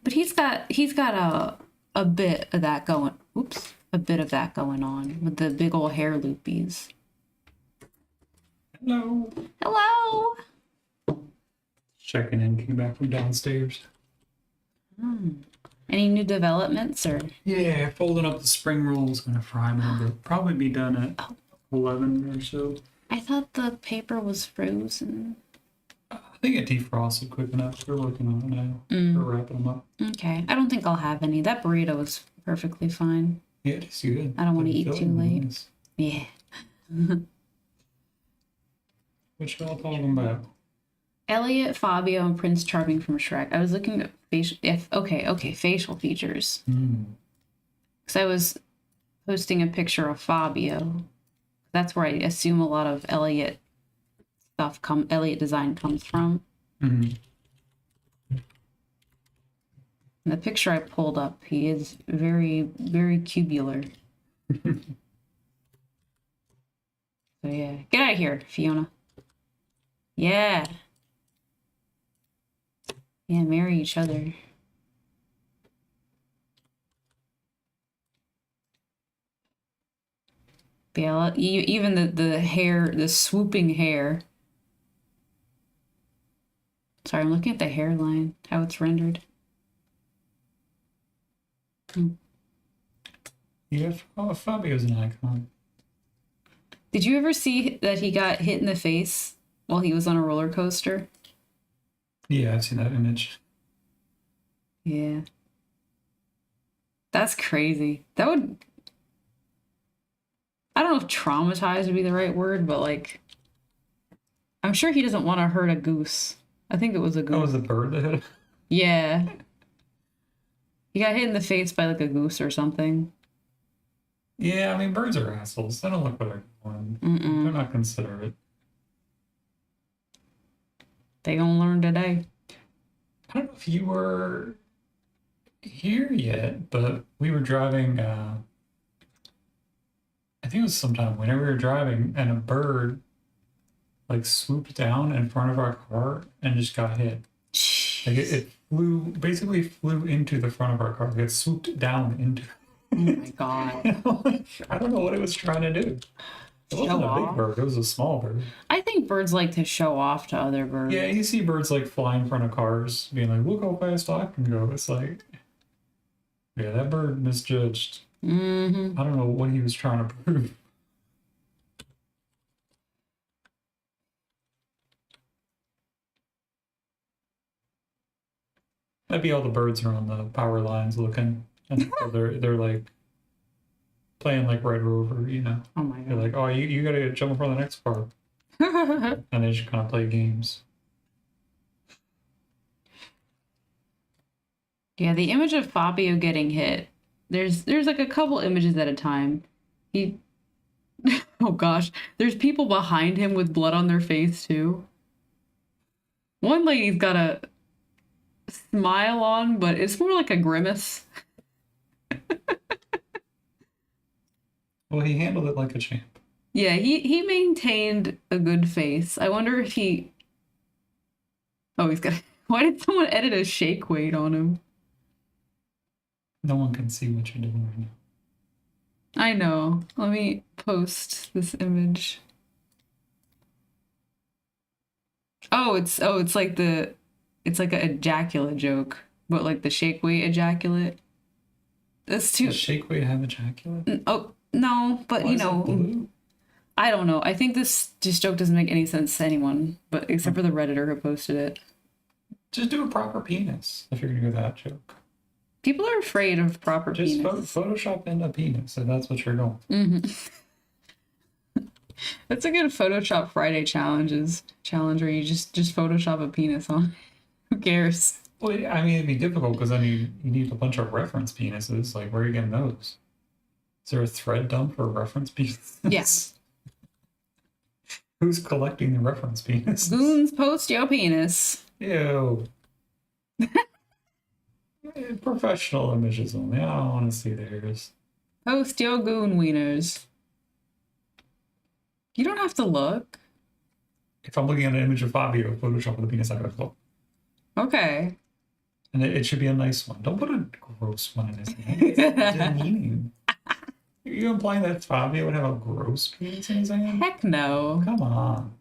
Speaker 1: But he's got a bit of that going. Oops, a bit of that going on with the big old hair loopies.
Speaker 2: Hello.
Speaker 1: Hello.
Speaker 2: Checking in, came back from downstairs.
Speaker 1: Any new developments or?
Speaker 2: Yeah, folding up the spring rolls, gonna fry them. They'll probably be done at 11 or so.
Speaker 1: I thought the paper was frozen.
Speaker 2: I think it defrosted quick enough. We're working on it now. We're wrapping them up.
Speaker 1: Okay, I don't think I'll have any. That burrito was perfectly fine.
Speaker 2: Yeah, it's good.
Speaker 1: I don't want to eat too late.
Speaker 2: Nice.
Speaker 1: Yeah.
Speaker 2: What y'all talking about?
Speaker 1: Elliot, Fabio, and Prince Charming from Shrek. I was looking at facial features. Because I was posting a picture of Fabio. That's where I assume a lot of Elliot stuff Elliot design comes from. And the picture I pulled up, he is very, very cubular. So yeah, get out of here, Fiona. Yeah. Yeah, marry each other. But yeah, even the hair, the swooping hair. Sorry, I'm looking at the hairline, how it's rendered.
Speaker 2: Yeah, Fabio's an icon.
Speaker 1: Did you ever see that he got hit in the face while he was on a roller coaster?
Speaker 2: Yeah, I've seen that image.
Speaker 1: Yeah. That's crazy. That would... I don't know if traumatized would be the right word, but like... I'm sure he doesn't want to hurt a goose. I think it was a goose.
Speaker 2: Oh, was the bird that hit him?
Speaker 1: Yeah. He got hit in the face by like a goose or something.
Speaker 2: Yeah, I mean, birds are assholes. They don't look what they're doing. They're not considerate.
Speaker 1: They gonna learn today.
Speaker 2: if you were here yet, but we were driving, I think it was sometime whenever we were driving, and a bird like swooped down in front of our car and just got hit. Like it basically flew into the front of our car. It swooped down into.
Speaker 1: Oh my god.
Speaker 2: I don't know what it was trying to do. It wasn't a big bird, it was a small bird.
Speaker 1: I think birds like to show off to other birds.
Speaker 2: Yeah, you see birds like fly in front of cars, being like, look how fast I can go. It's like, yeah, that bird misjudged.
Speaker 1: Mm-hmm.
Speaker 2: I don't know what he was trying to prove. Maybe all the birds are on the power lines looking, and so they're like playing like Red Rover, you know.
Speaker 1: Oh my
Speaker 2: They're
Speaker 1: god.
Speaker 2: like, oh, you gotta jump in front of the next car, and they just kind of play games.
Speaker 1: Yeah, the image of Fabio getting hit. There's like a couple images at a time. He oh gosh, there's people behind him with blood on their face too. One lady's got a smile on, but it's more like a grimace.
Speaker 2: Well, he handled it like a champ.
Speaker 1: Yeah, he maintained a good face. I wonder if he Oh, he's got why did someone edit a shake weight on him?
Speaker 2: No one can see what you're doing right now.
Speaker 1: I know. Let me post this image. It's like it's like an ejaculate joke, but like the shake weight ejaculate. That's too.
Speaker 2: Does shake weight have ejaculate?
Speaker 1: Oh no, but
Speaker 2: Why
Speaker 1: you
Speaker 2: is it
Speaker 1: know,
Speaker 2: blue?
Speaker 1: I don't know. I think this joke doesn't make any sense to anyone, but except for the redditor who posted it.
Speaker 2: Just do a proper penis if you're gonna do that joke.
Speaker 1: People are afraid of proper
Speaker 2: Just
Speaker 1: penis.
Speaker 2: Photoshop in a penis, and that's what you're doing.
Speaker 1: Mm-hmm. That's a good Photoshop Friday challenge where you just Photoshop a penis on. Who cares?
Speaker 2: Well, I mean, it'd be difficult because then you need a bunch of reference penises. Like, where are you getting those? Is there a thread dump for reference penises?
Speaker 1: Yes.
Speaker 2: Who's collecting the reference penises?
Speaker 1: Goons, post your penis.
Speaker 2: Ew. Professional images only. I don't want to see theirs.
Speaker 1: Post your goon wieners. You don't have to look.
Speaker 2: If I'm looking at an image of Fabio, Photoshop with a penis, I gotta look.
Speaker 1: Okay.
Speaker 2: And it should be a nice one. Don't put a gross one in his hand. It's demeaning. Are you implying that Fabio would have a gross penis in his hand?
Speaker 1: Heck no.
Speaker 2: Come on.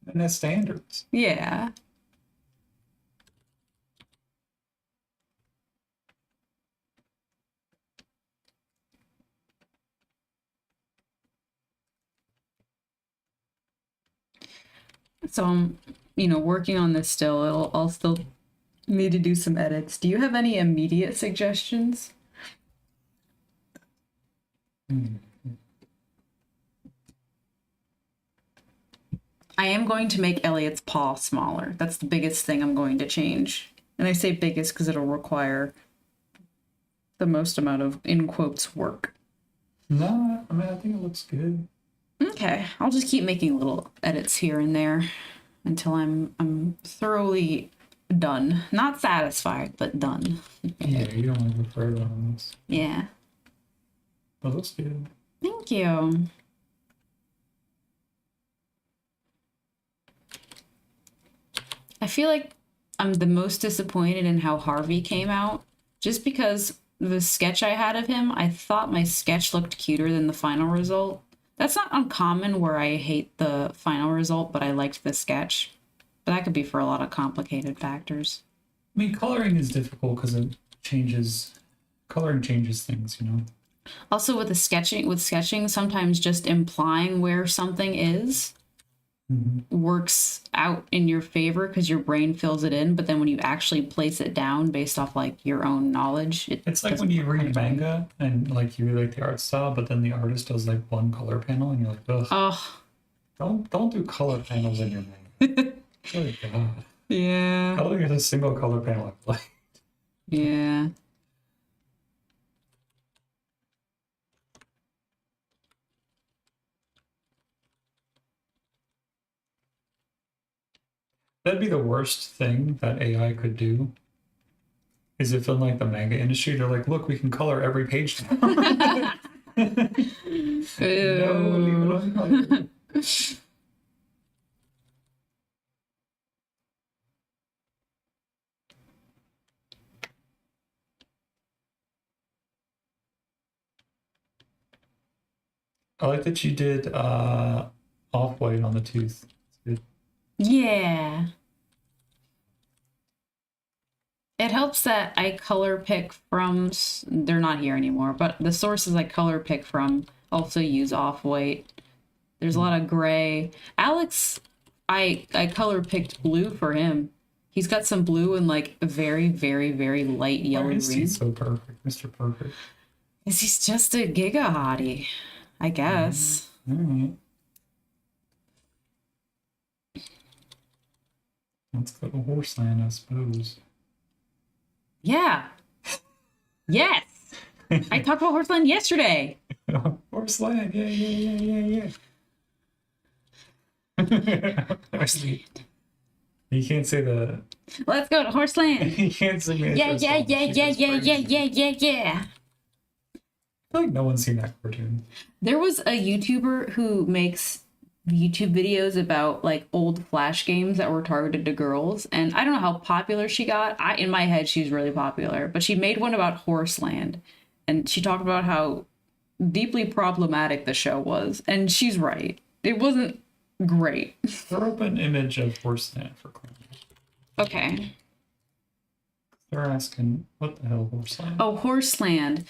Speaker 2: And that's standards.
Speaker 1: Yeah. So I'm, working on this still. I'll still need to do some edits. Do you have any immediate suggestions? I am going to make Elliot's paw smaller. That's the biggest thing I'm going to change. And I say biggest because it'll require the most amount of, in quotes, work.
Speaker 2: No, I mean, I think it looks good.
Speaker 1: Okay, I'll just keep making little edits here and there until I'm thoroughly done. Not satisfied, but done.
Speaker 2: Yeah, you don't want to go further on this.
Speaker 1: Yeah.
Speaker 2: But it looks good.
Speaker 1: Thank you. I feel like I'm the most disappointed in how Harvey came out, just because the sketch I had of him, I thought my sketch looked cuter than the final result. That's not uncommon where I hate the final result, but I liked the sketch. But that could be for a lot of complicated factors.
Speaker 2: I mean, coloring is difficult because it changes. Coloring changes things, you know.
Speaker 1: Also, with sketching, sometimes just implying where something is works out in your favor because your brain fills it in. But then when you actually place it down based off like your own knowledge,
Speaker 2: it's like when you read manga and like you really like the art style, but then the artist does like one color panel, and you're like, ugh.
Speaker 1: Oh,
Speaker 2: Don't do color panels in your manga. Good God.
Speaker 1: yeah.
Speaker 2: I don't think there's a single color panel I like.
Speaker 1: Yeah.
Speaker 2: That'd be the worst thing that AI could do is if in like the manga industry, they're like, look, we can color every page now. No, leave it uncolored. I like that you did off-white on the tooth. It's good.
Speaker 1: Yeah. It helps that I color pick from, they're not here anymore, but the sources I color pick from also use off-white. There's a lot of gray. Alex, I color picked blue for him. He's got some blue and like a very, very, very light yellow
Speaker 2: Why is he
Speaker 1: green.
Speaker 2: so perfect, Mr. Perfect?
Speaker 1: Because he's just a giga hottie, I guess.
Speaker 2: All right. Let's go to Horseland, I suppose.
Speaker 1: Yeah. Yes. I talked about Horseland yesterday.
Speaker 2: Horseland, yeah. Actually, you can't say the.
Speaker 1: Let's go to Horseland.
Speaker 2: You can't sing the
Speaker 1: Yeah.
Speaker 2: intro song. I feel like no one's seen that cartoon.
Speaker 1: There was a YouTuber who makes YouTube videos about like old Flash games that were targeted to girls, and I don't know how popular she got. In my head, she's really popular, but she made one about Horseland, and she talked about how deeply problematic the show was, and she's right. It wasn't great.
Speaker 2: Throw up an image of Horseland for Clown.
Speaker 1: Okay.
Speaker 2: They're asking, what the hell, Horseland?
Speaker 1: Oh, Horseland.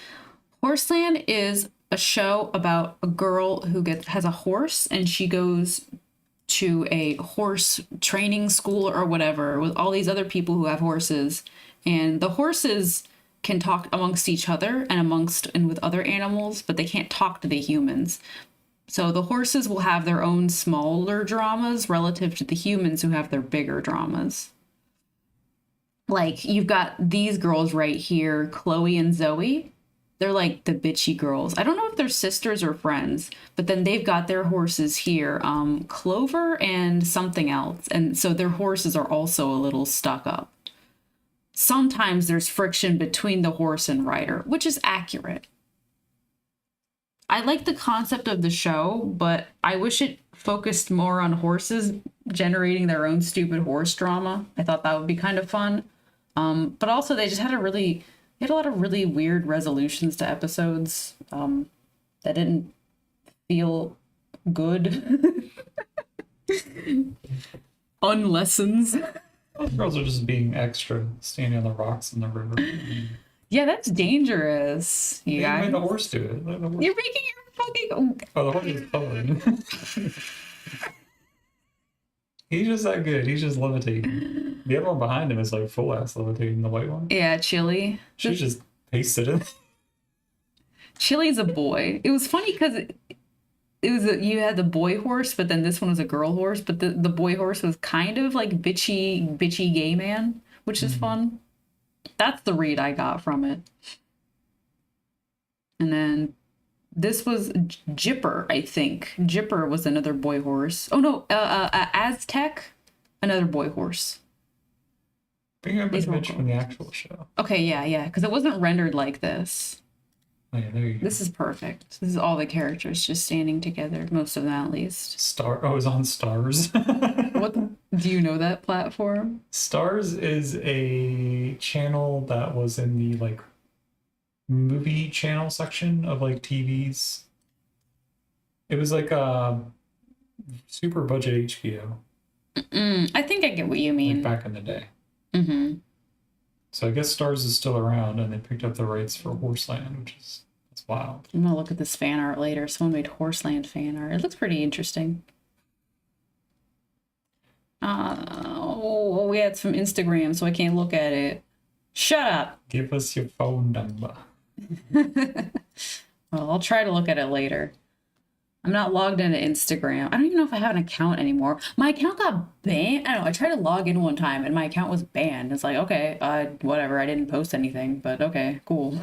Speaker 1: Horseland is a show about a girl who has a horse, and she goes to a horse training school or whatever with all these other people who have horses, and the horses can talk amongst each other and with other animals, but they can't talk to the humans. So the horses will have their own smaller dramas relative to the humans who have their bigger dramas. Like, you've got these girls right here, Chloe and Zoe. They're like the bitchy girls. I don't know if they're sisters or friends, but then they've got their horses here, Clover and something else. And so their horses are also a little stuck up. Sometimes there's friction between the horse and rider, which is accurate. I like the concept of the show, but I wish it focused more on horses generating their own stupid horse drama. I thought that would be kind of fun. But also they just had they had a lot of really weird resolutions to episodes that didn't feel good. Unlessons.
Speaker 2: Those girls are just being extra, standing on the rocks in the river.
Speaker 1: Yeah, that's dangerous, you guys.
Speaker 2: Made the horse do it. Let the horse...
Speaker 1: You're making your fucking...
Speaker 2: Oh, the horse is colored. He's just that good. He's just levitating. The other one behind him is like full ass levitating, the white one.
Speaker 1: Yeah, Chili.
Speaker 2: She just pasted it.
Speaker 1: Chili's a boy. It was funny because you had the boy horse, but then this one was a girl horse, but the boy horse was kind of like bitchy gay man, which is fun. That's the read I got from it. And then this was Jipper, I think. Jipper was another boy horse. Oh no, Aztec, another boy horse.
Speaker 2: Bring up an image from the actual show.
Speaker 1: Okay, yeah, because it wasn't rendered like this.
Speaker 2: Oh yeah, there you go.
Speaker 1: This is perfect. This is all the characters just standing together, most of them at least.
Speaker 2: Oh, it was on Stars.
Speaker 1: Do you know that platform?
Speaker 2: Stars is a channel that was in the like movie channel section of like TVs. It was like a super budget HBO.
Speaker 1: I think I get what you mean.
Speaker 2: Like back in the day.
Speaker 1: Mm-hmm.
Speaker 2: So I guess Stars is still around, and they picked up the rights for Horseland, that's wild.
Speaker 1: I'm gonna look at this fan art later. Someone made Horseland fan art. It looks pretty interesting. We had some Instagram, so I can't look at it. Shut up.
Speaker 2: Give us your phone number.
Speaker 1: Well, I'll try to look at it later. I'm not logged into Instagram. I don't even know if I have an account anymore. My account got banned. I don't know. I tried to log in one time and my account was banned. It's like, okay, whatever. I didn't post anything, but okay, cool.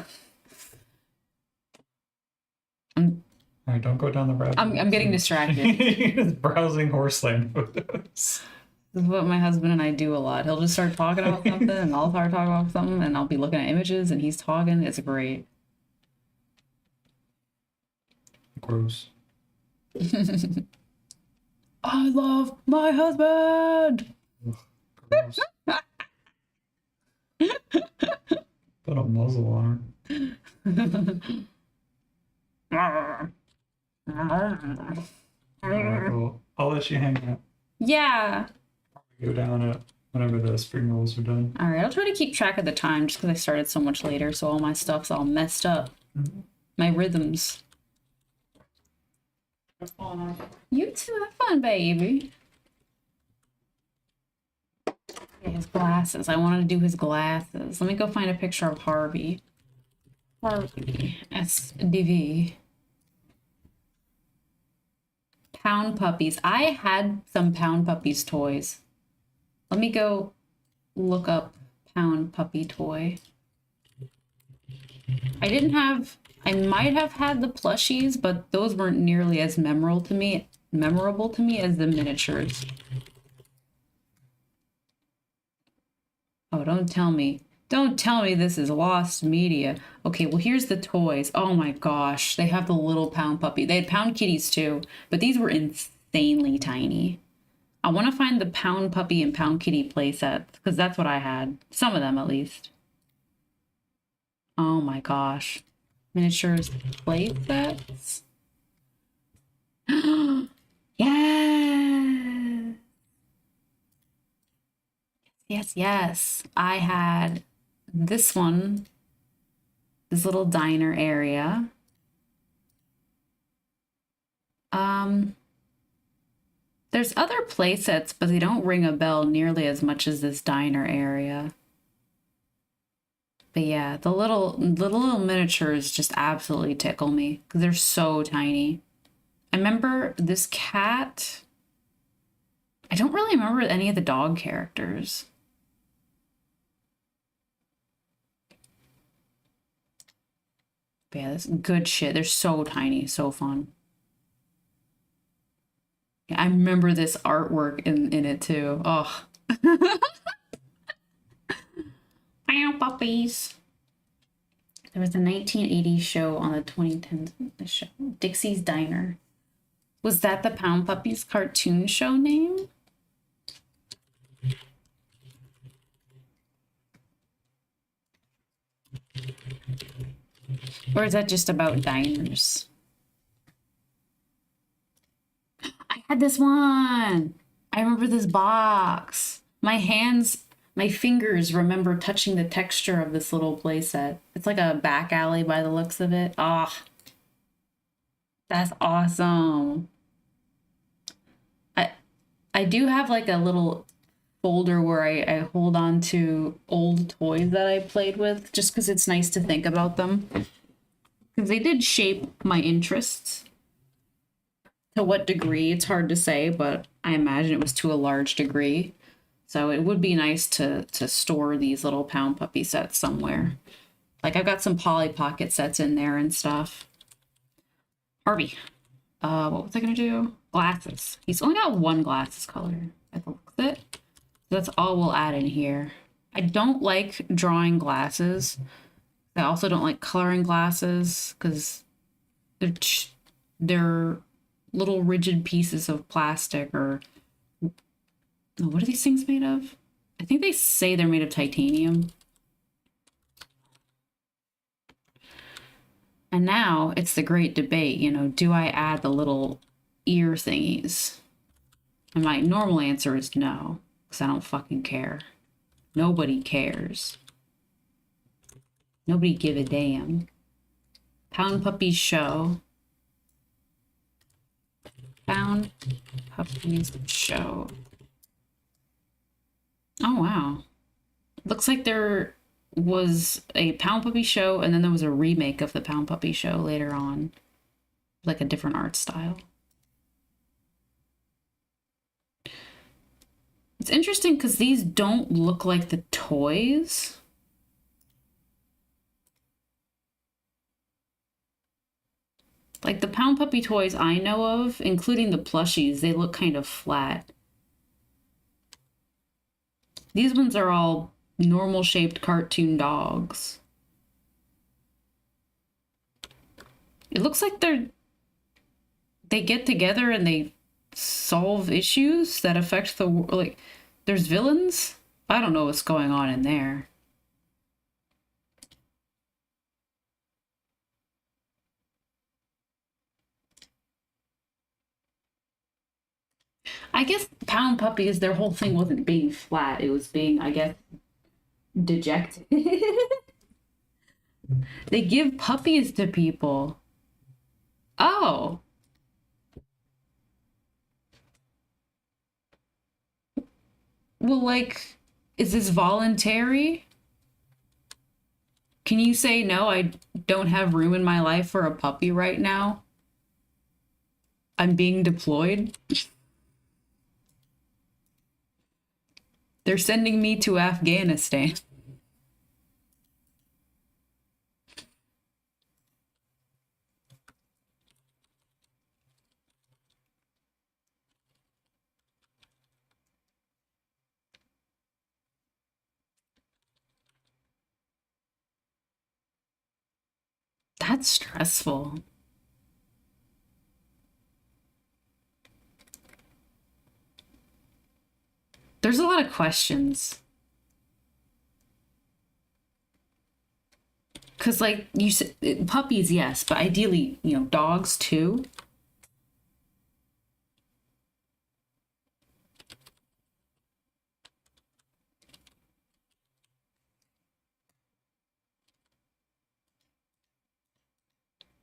Speaker 2: All right, don't go down the rabbit hole.
Speaker 1: I'm getting distracted.
Speaker 2: Just browsing Horseland photos.
Speaker 1: This is what my husband and I do a lot. He'll just start talking about something, and I'll start talking about something, and I'll be looking at images, and he's talking. It's great.
Speaker 2: Gross.
Speaker 1: I love my husband.
Speaker 2: Ugh, gross. Put a muzzle on her. Alright, well, I'll let you hang out.
Speaker 1: Yeah.
Speaker 2: Go down at whenever the spring rolls are done.
Speaker 1: All right. I'll try to keep track of the time just because I started so much later, so all my stuff's all messed up.
Speaker 2: Mm-hmm.
Speaker 1: My rhythms.
Speaker 2: Have fun.
Speaker 1: You too. Have fun, baby. Okay, his glasses. I wanted to do his glasses. Let me go find a picture of Harvey. Harvey. SDV. Pound puppies. I had some Pound Puppies toys. Let me go look up Pound Puppy toy. I might have had the plushies, but those weren't nearly as memorable to me as the miniatures. Oh, don't tell me this is lost media. Okay, well, here's the toys. Oh my gosh, they have the little Pound Puppy. They had Pound Kitties too, but these were insanely tiny. I want to find the Pound Puppy and Pound Kitty play sets, because that's what I had. Some of them, at least. Oh my gosh. Miniatures play sets? Yes! Yes. I had this one. This little diner area. There's other play sets, but they don't ring a bell nearly as much as this diner area. But yeah, the little miniatures just absolutely tickle me because they're so tiny. I remember this cat. I don't really remember any of the dog characters. But yeah, that's good shit. They're so tiny, so fun. Yeah, I remember this artwork in it too. Oh. Meow puppies. There was a 1980s show on the 2010s show, Dixie's Diner. Was that the Pound Puppies cartoon show name? Or is that just about diners? I had this one. I remember this box. My fingers remember touching the texture of this little playset. It's like a back alley by the looks of it. Ah, that's awesome. I do have like a little folder where I hold on to old toys that I played with just because it's nice to think about them. Because they did shape my interests. To what degree, it's hard to say, but I imagine it was to a large degree. So it would be nice to store these little Pound Puppy sets somewhere. Like I've got some Polly Pocket sets in there and stuff. Harvey. What was I gonna do? Glasses. He's only got one glasses color at the looks of it. So that's all we'll add in here. I don't like drawing glasses. I also don't like coloring glasses because they're little rigid pieces of plastic or what are these things made of? I think they say they're made of titanium. And now it's the great debate, you know, do I add the little ear thingies? And my normal answer is no, because I don't fucking care. Nobody cares. Nobody give a damn. Pound Puppies show. Pound Puppies show. Oh, wow. Looks like there was a Pound Puppy show, and then there was a remake of the Pound Puppy show later on. Like a different art style. It's interesting because these don't look like the toys. Like the Pound Puppy toys I know of, including the plushies, they look kind of flat. These ones are all normal shaped cartoon dogs. It looks like they get together and they solve issues that affect the world. Like, there's villains? I don't know what's going on in there. I guess pound puppies, their whole thing wasn't being flat. It was being, I guess, dejected. They give puppies to people. Oh. Well, like, is this voluntary? Can you say, no, I don't have room in my life for a puppy right now? I'm being deployed. They're sending me to Afghanistan. That's stressful. There's a lot of questions. Because, like, you said, puppies, yes, but ideally, you know, dogs too.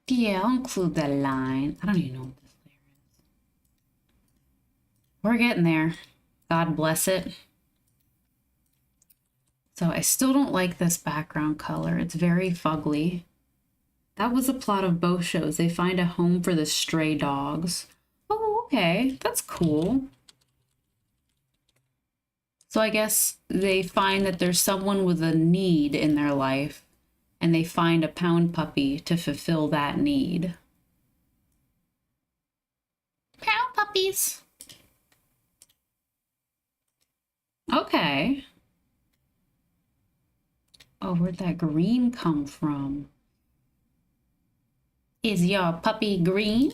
Speaker 1: Yeah, I'll include that line. I don't even know what this layer is. We're getting there. God bless it. So I still don't like this background color. It's very fugly. That was a plot of both shows. They find a home for the stray dogs. Oh, okay. That's cool. So I guess they find that there's someone with a need in their life, and they find a pound puppy to fulfill that need. Pound puppies. Okay. Oh, where'd that green come from? Is your puppy green?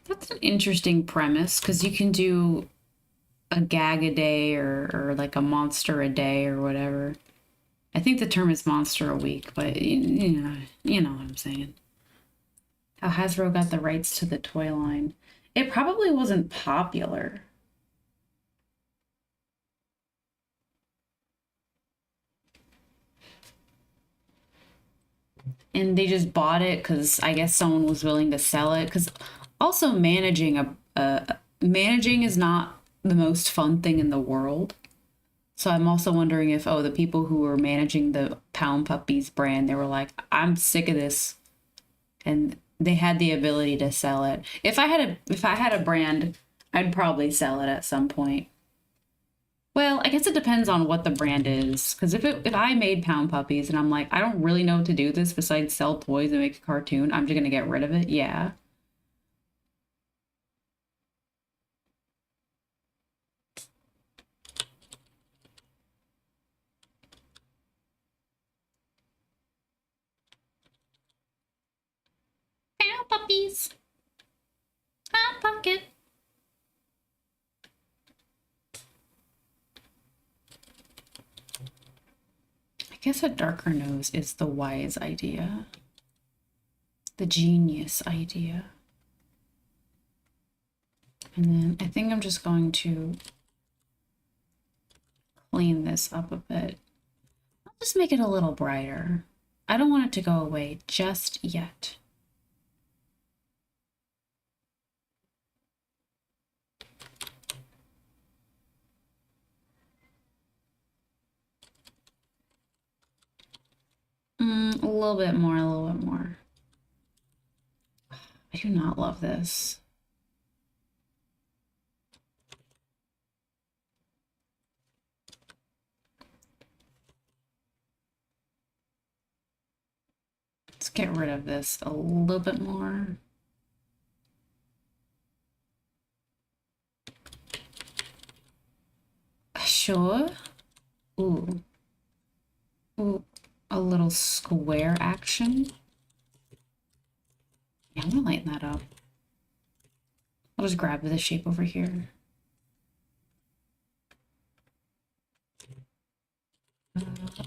Speaker 1: That's an interesting premise, because you can do a gag a day or like a monster a day or whatever. I think the term is monster a week, but you know what I'm saying. How Hasbro got the rights to the toy line. It probably wasn't popular. And they just bought it because I guess someone was willing to sell it. Because also managing managing is not the most fun thing in the world. So I'm also wondering if, oh, the people who were managing the Pound Puppies brand, they were like, I'm sick of this, and they had the ability to sell it. If I had a brand, I'd probably sell it at some point. Well, I guess it depends on what the brand is. Because if I made Pound Puppies and I'm like, I don't really know what to do with this besides sell toys and make a cartoon, I'm just gonna get rid of it. Yeah. Pound Puppies. Hot Pocket. I guess a darker nose is the wise idea. The genius idea. And then I think I'm just going to clean this up a bit. I'll just make it a little brighter. I don't want it to go away just yet. A little bit more, a little bit more. I do not love this. Let's get rid of this a little bit more. Sure. Ooh. Ooh. A little square action. Yeah, I'm gonna lighten that up. I'll just grab the shape over here.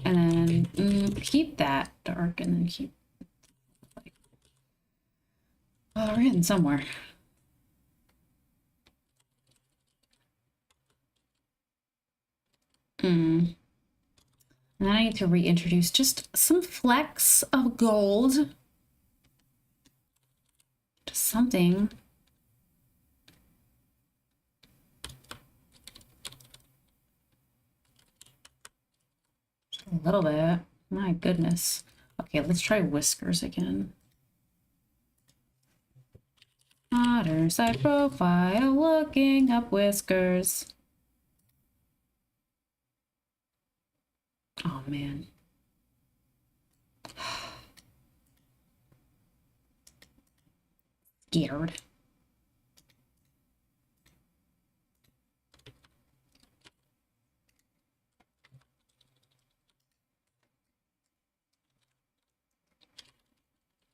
Speaker 1: And then keep that dark and then keep like, we're getting somewhere. And then I need to reintroduce just some flecks of gold. Just something. Just a little bit. My goodness. Okay, let's try whiskers again. Otter side profile, looking up whiskers. Oh man. Scared.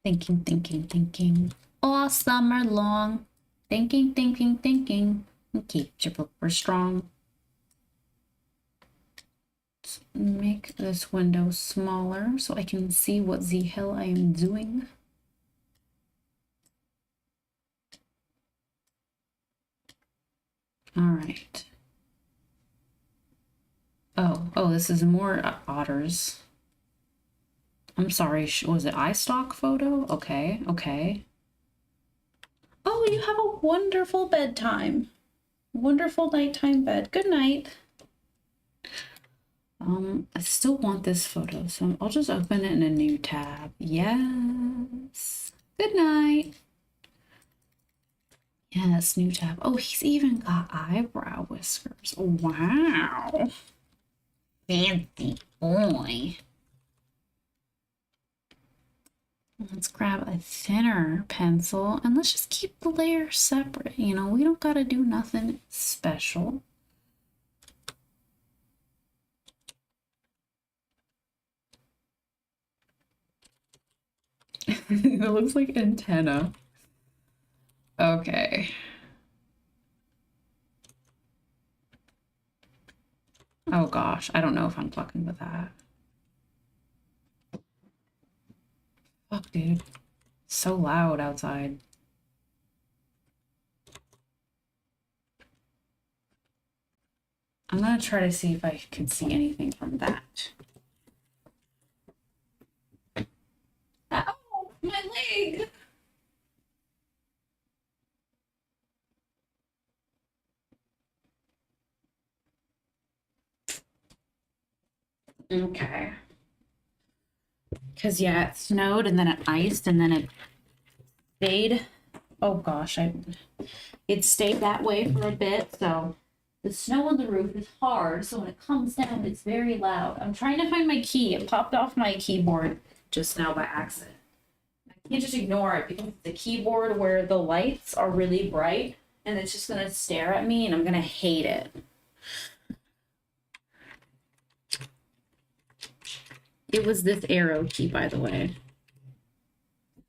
Speaker 1: Thinking. All summer long. Thinking. And keep your blooper strong. Let's make this window smaller so I can see what the hell I am doing. All right. Oh, this is more otters. I'm sorry, was it iStock photo? Okay. Oh, you have a wonderful bedtime. Wonderful nighttime bed. Good night. I still want this photo, so I'll just open it in a new tab. Yes. Good night. Yes, new tab. Oh, he's even got eyebrow whiskers. Wow. Fancy boy. Let's grab a thinner pencil and let's just keep the layers separate. You know, we don't gotta do nothing special. It looks like antenna. Okay. Oh gosh, I don't know if I'm fucking with that. Fuck, dude. So loud outside. I'm gonna try to see if I can see anything from that. Ow, my leg! Okay. Because, yeah, it snowed and then it iced and then it stayed. Oh gosh, it stayed that way for a bit. So the snow on the roof is hard. So when it comes down, it's very loud. I'm trying to find my key. It popped off my keyboard just now by accident. I can't just ignore it because it's the keyboard where the lights are really bright and it's just going to stare at me and I'm going to hate it. It was this arrow key, by the way.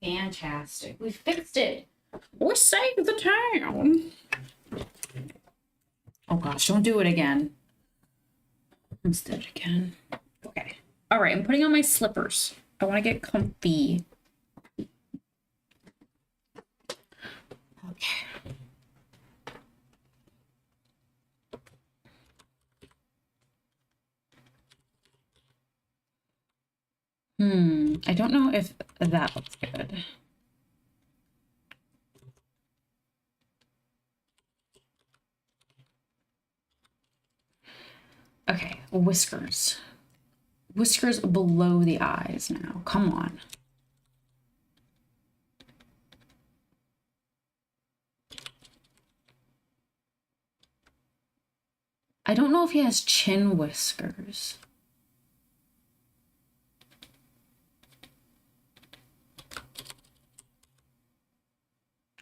Speaker 1: Fantastic. We fixed it. We saved the town. Oh gosh, don't do it again. Instead again. Okay. All right, I'm putting on my slippers. I want to get comfy. Okay. I don't know if that looks good. Okay, whiskers. Whiskers below the eyes now. Come on. I don't know if he has chin whiskers.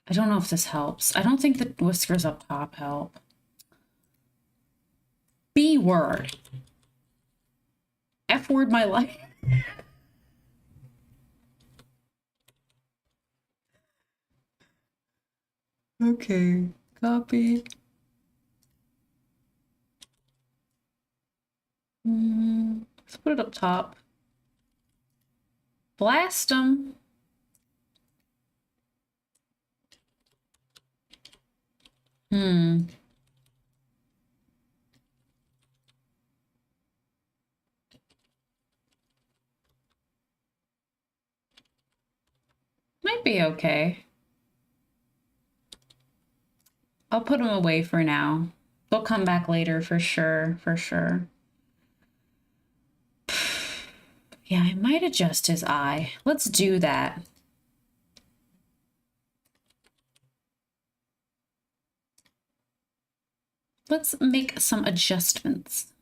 Speaker 1: I don't know if this helps. I don't think the whiskers up top help. B word. F word my life. Okay, copy. Let's put it up top. Blast them. Might be okay. I'll put them away for now. They'll come back later for sure, for sure. Yeah, I might adjust his eye. Let's do that. Let's make some adjustments.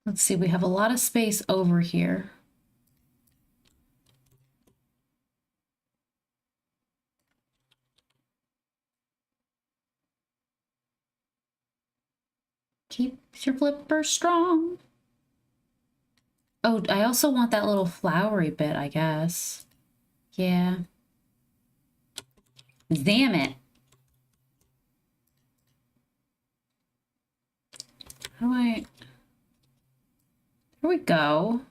Speaker 1: Let's see, we have a lot of space over here. Keep your flipper strong. Oh, I also want that little flowery bit, I guess. Yeah. Damn it. How do I... Here we go.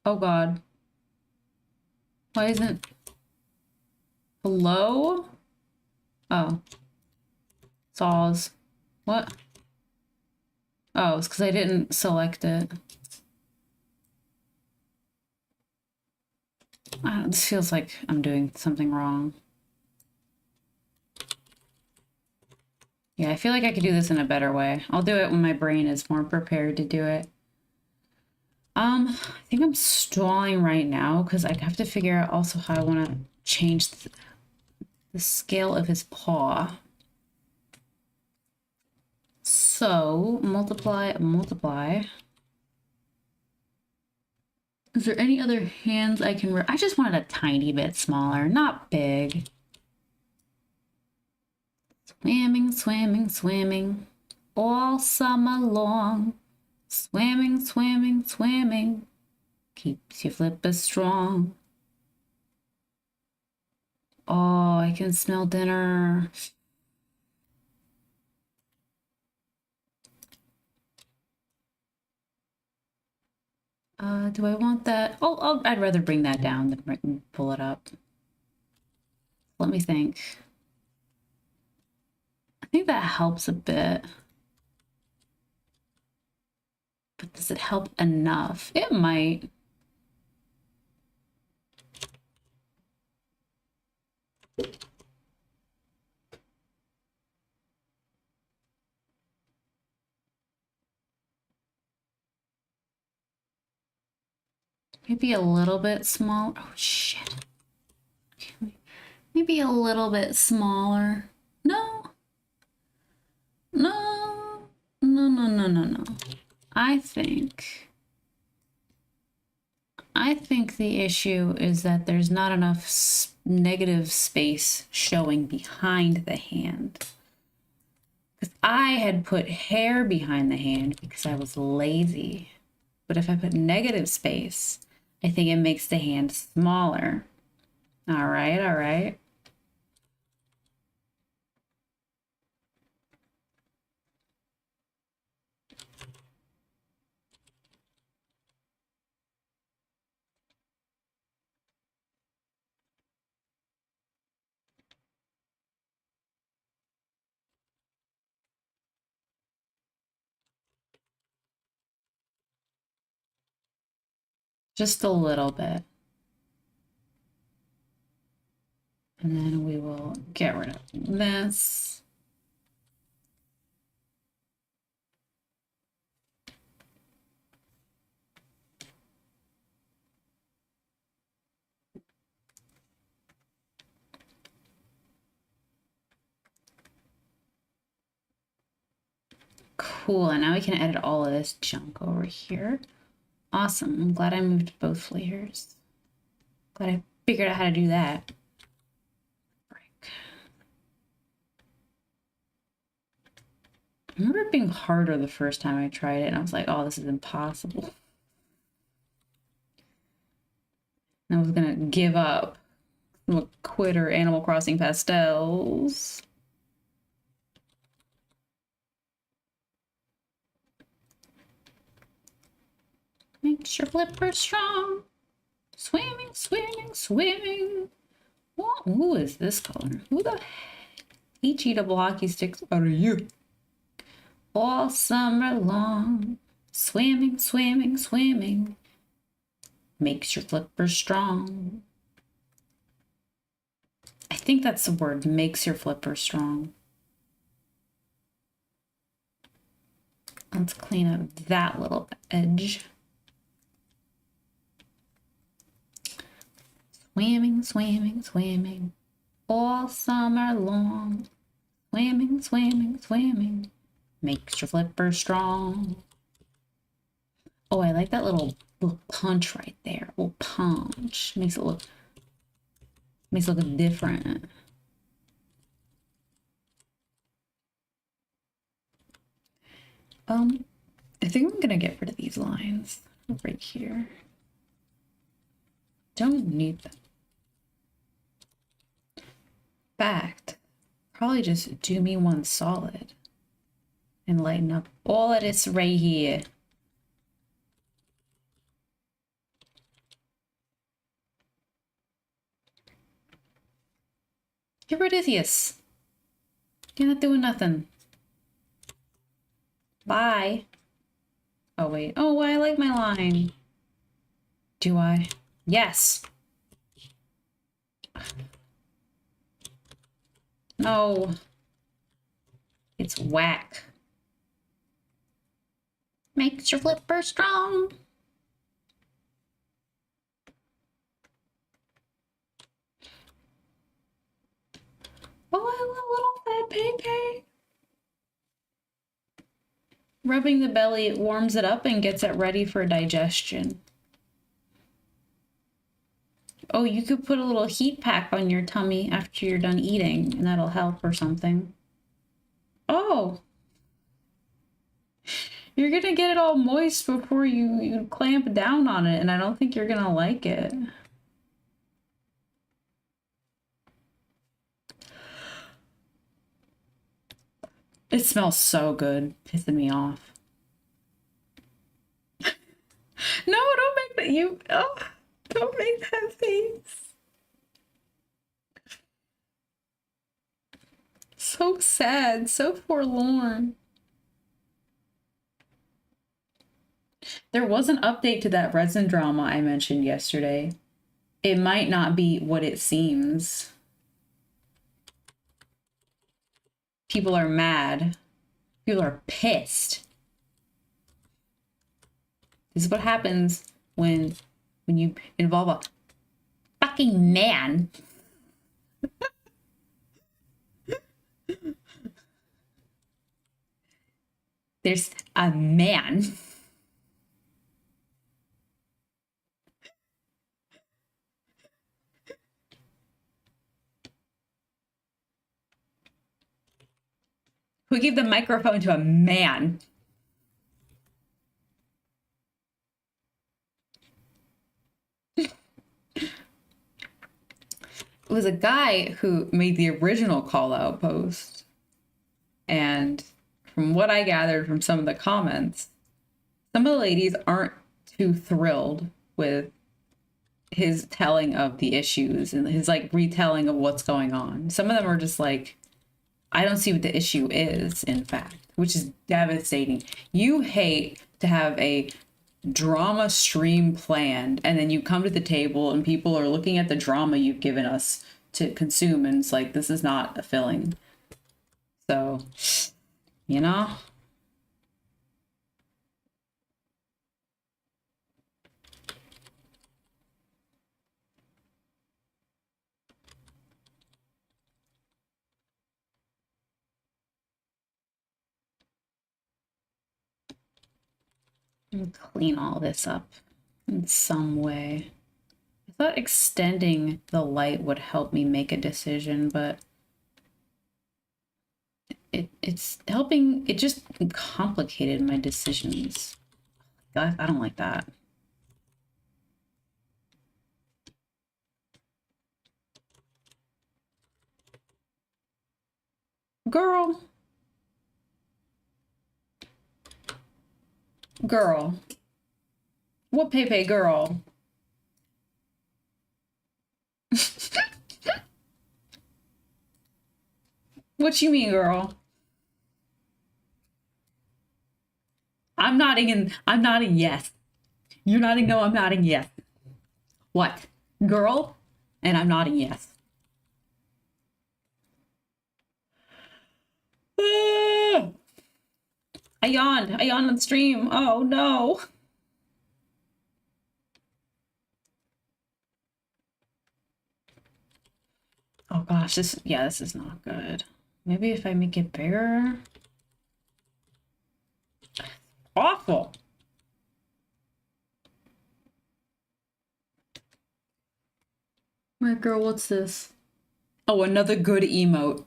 Speaker 1: Oh God. Why isn't... Hello? Oh. Saws. What? Oh, it's because I didn't select it. This feels like I'm doing something wrong. Yeah, I feel like I could do this in a better way. I'll do it when my brain is more prepared to do it. I think I'm stalling right now because I have to figure out also how I want to change the scale of his paw. So, multiply. Is there any other hands I can... I just wanted a tiny bit smaller, not big. Swimming all summer long. Swimming keeps your flipper strong. Oh, I can smell dinner. Do I want that? Oh, I'd rather bring that down than pull it up. Let me think. I think that helps a bit. But does it help enough? It might. Maybe a little bit small. Oh, shit. Maybe a little bit smaller. No. No. I think the issue is that there's not enough negative space showing behind the hand. Because I had put hair behind the hand because I was lazy. But if I put negative space, I think it makes the hand smaller. All right. Just a little bit. And then we will get rid of this. Cool, and now we can edit all of this junk over here. Awesome, I'm glad I moved both layers. Glad I figured out how to do that. Break. I remember it being harder the first time I tried it, and I was like, oh, this is impossible. And I was gonna give up. I'm a quitter, Animal Crossing pastels. Makes your flipper strong. Swimming, swimming, swimming. What? Who is this color? Who the H-E-double hockey sticks are you? All summer long. Swimming, swimming, swimming. Makes your flipper strong. I think that's the word, makes your flipper strong. Let's clean up that little edge. Swimming, swimming, swimming, all summer long. Swimming, swimming, swimming, makes your flipper strong. Oh, I like that little punch right there. Little punch. Makes it look different. I think I'm gonna get rid of these lines right here. Don't need them. Fact, probably just do me one solid and lighten up all of this right here. Get rid of this. You're not doing nothing. Bye. Oh, wait. Oh, I like my line. Do I? Yes. No. It's whack. Makes your flipper strong. Oh, I love little fat Pei. Rubbing the belly, it warms it up and gets it ready for digestion. Oh, you could put a little heat pack on your tummy after you're done eating, and that'll help or something. Oh! You're gonna get it all moist before you clamp down on it, and I don't think you're gonna like it. It smells so good, pissing me off. No, don't make that. Don't make that face. So sad, so forlorn. There was an update to that resin drama I mentioned yesterday. It might not be what it seems. People are mad. People are pissed. This is what happens when you involve a fucking man. There's a man. Who gave the microphone to a man? It was a guy who made the original call out post. And from what I gathered from some of the comments, some of the ladies aren't too thrilled with his telling of the issues and his like retelling of what's going on. Some of them are just like, I don't see what the issue is, in fact, which is devastating. You hate to have a drama stream planned and then you come to the table and people are looking at the drama you've given us to consume and it's like, this is not a filling. So, you know? And clean all this up in some way. I thought extending the light would help me make a decision, but it's helping. It just complicated my decisions. I don't like that. Girl. Girl. What Pepe girl? What you mean, girl? I'm nodding yes. You're nodding no, I'm nodding yes. What? Girl? And I'm nodding yes. I yawned on the stream. Oh no. Oh gosh, this is not good. Maybe if I make it bigger. Awful. My girl, what's this? Oh, another good emote.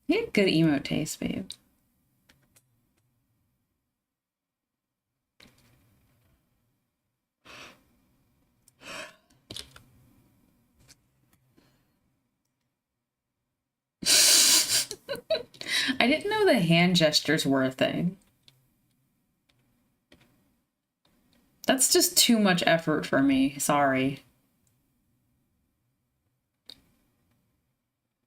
Speaker 1: You had good emote taste, babe. I didn't know the hand gestures were a thing. That's just too much effort for me. Sorry.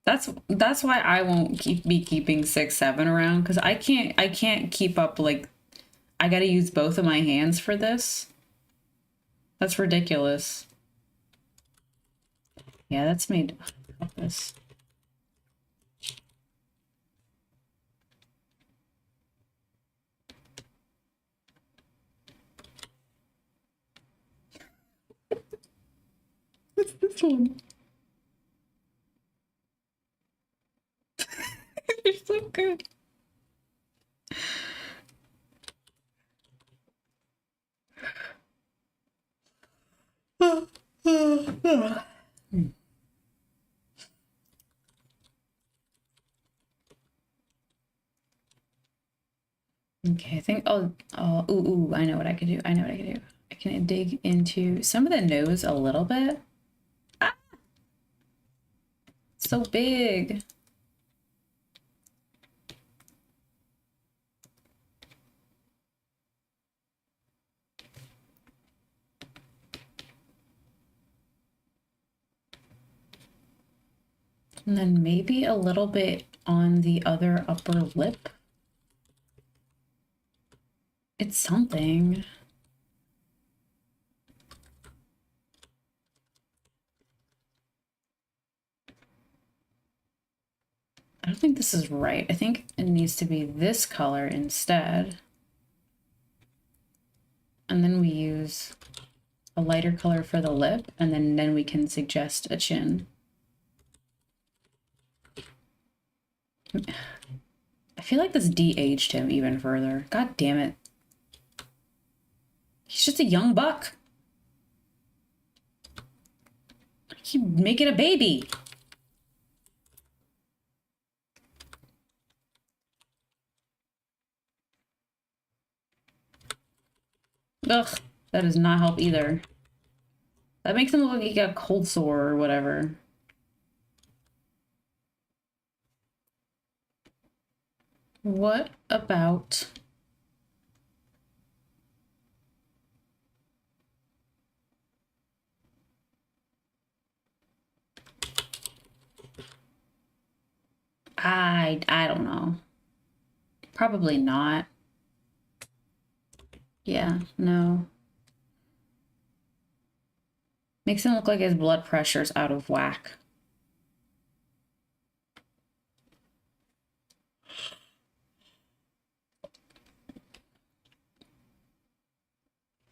Speaker 1: That's why I won't be keeping 6-7 around, because I can't keep up. Like, I gotta use both of my hands for this. That's ridiculous. Yeah, that's made this. What's this one? You're so good. Okay, I think ooh, I know what I can do. I can dig into some of the nose a little bit. Ah! So big. And then maybe a little bit on the other upper lip. It's something. I don't think this is right. I think it needs to be this color instead. And then we use a lighter color for the lip, and then we can suggest a chin. I feel like this de-aged him even further. God damn it. He's just a young buck. I keep making a baby. Ugh, that does not help either. That makes him look like he got a cold sore or whatever. What about... I don't know. Probably not. Yeah, no. Makes him look like his blood pressure's out of whack.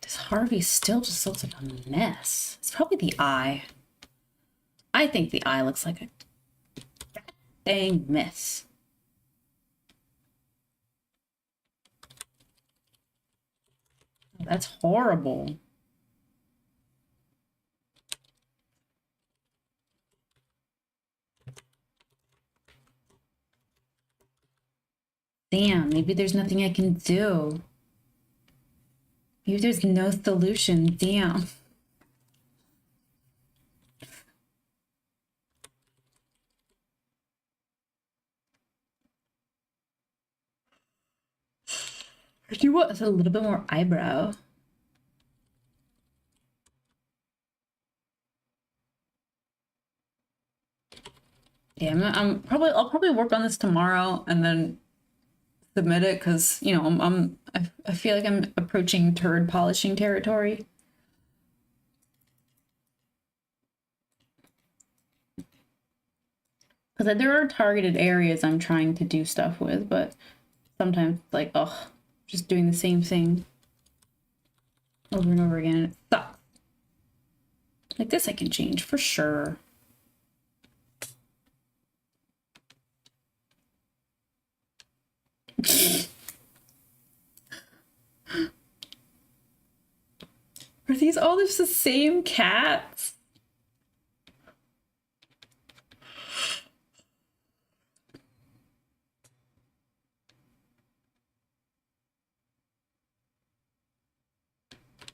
Speaker 1: This Harvey still just looks like a mess. It's probably the eye. I think the eye looks like a dang mess. That's horrible. Damn, maybe there's nothing I can do. Maybe there's no solution. Damn. I do want a little bit more eyebrow. Yeah, I'll probably work on this tomorrow and then submit it because you know I feel like I'm approaching turd polishing territory. Because there are targeted areas I'm trying to do stuff with, but sometimes it's like, oh, just doing the same thing over and over again. It sucks. Like this I can change for sure. Are these all just the same cats?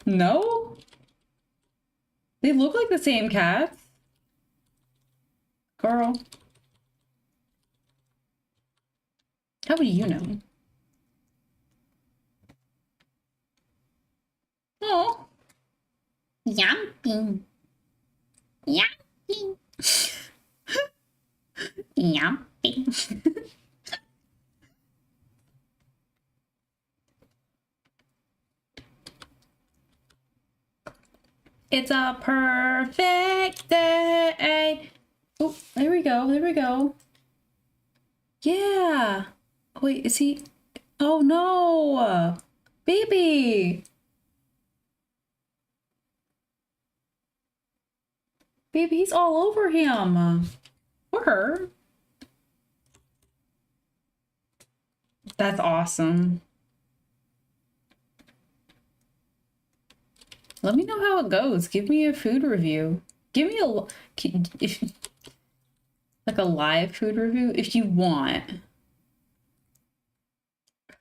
Speaker 1: No? They look like the same cats. Girl. How would you know? Oh. Yumping. Yumping. Yumping. It's a perfect day. Oh, there we go. There we go. Yeah. Wait, is he? Oh no. Baby. Baby, he's all over him. Or her. That's awesome. Let me know how it goes. Give me a food review. Give me like a live food review if you want.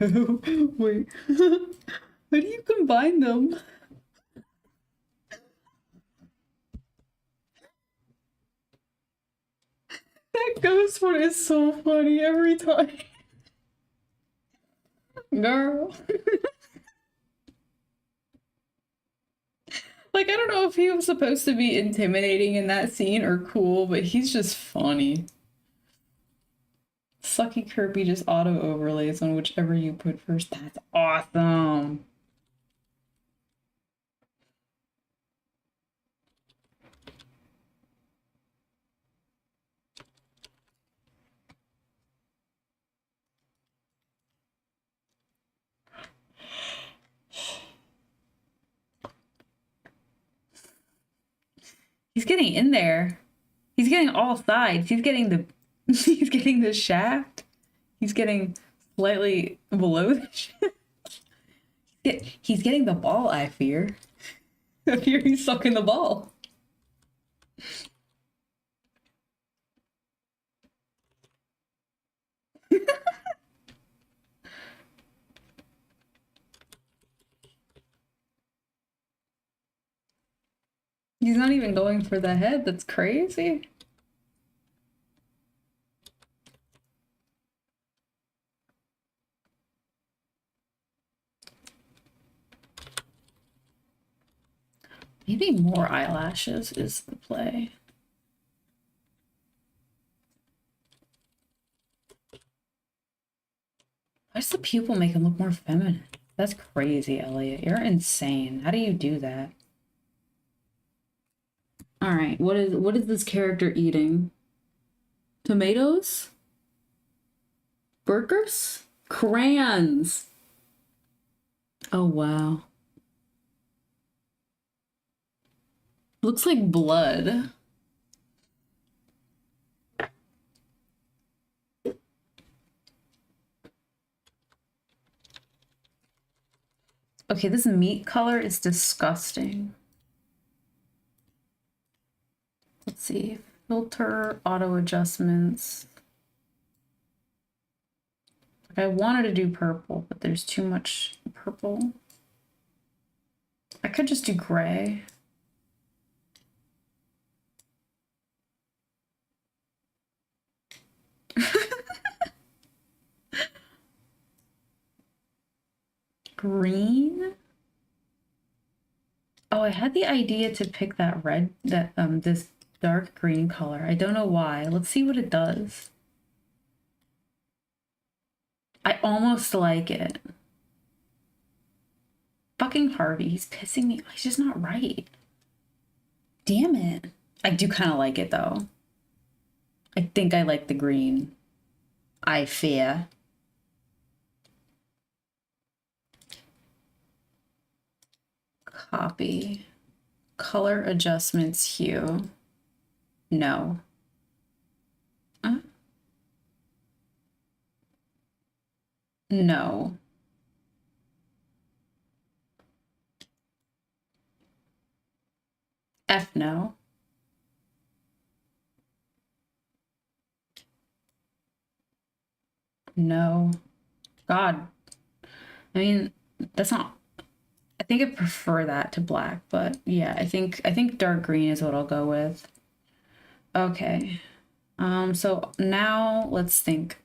Speaker 1: Wait. How do you combine them? That ghost one is so funny every time. Girl. Like, I don't know if he was supposed to be intimidating in that scene or cool, but he's just funny. Sucky Kirby just auto overlays on whichever you put first. That's awesome. He's getting in there. He's getting all sides. He's getting the he's getting the shaft. He's getting slightly below the shaft. He's getting the ball, I fear. I fear he's sucking the ball. He's not even going for the head. That's crazy. Maybe more eyelashes is the play. Why does the pupil make him look more feminine? That's crazy, Elliot. You're insane. How do you do that? All right, what is this character eating? Tomatoes? Burgers? Crayons. Oh wow. Looks like blood. Okay, this meat color is disgusting. Let's see. Filter, auto adjustments. Like I wanted to do purple, but there's too much purple. I could just do gray. Green? Oh, I had the idea to pick that red, this dark green color. I don't know why. Let's see what it does. I almost like it. Fucking Harvey, he's pissing me. He's just not right. Damn it. I do kind of like it though. I think I like the green. I fear. Copy. Color adjustments hue. No. No. F no. No. God. I mean, that's not. I think I prefer that to black, but yeah, I think dark green is what I'll go with. Okay. So now let's think.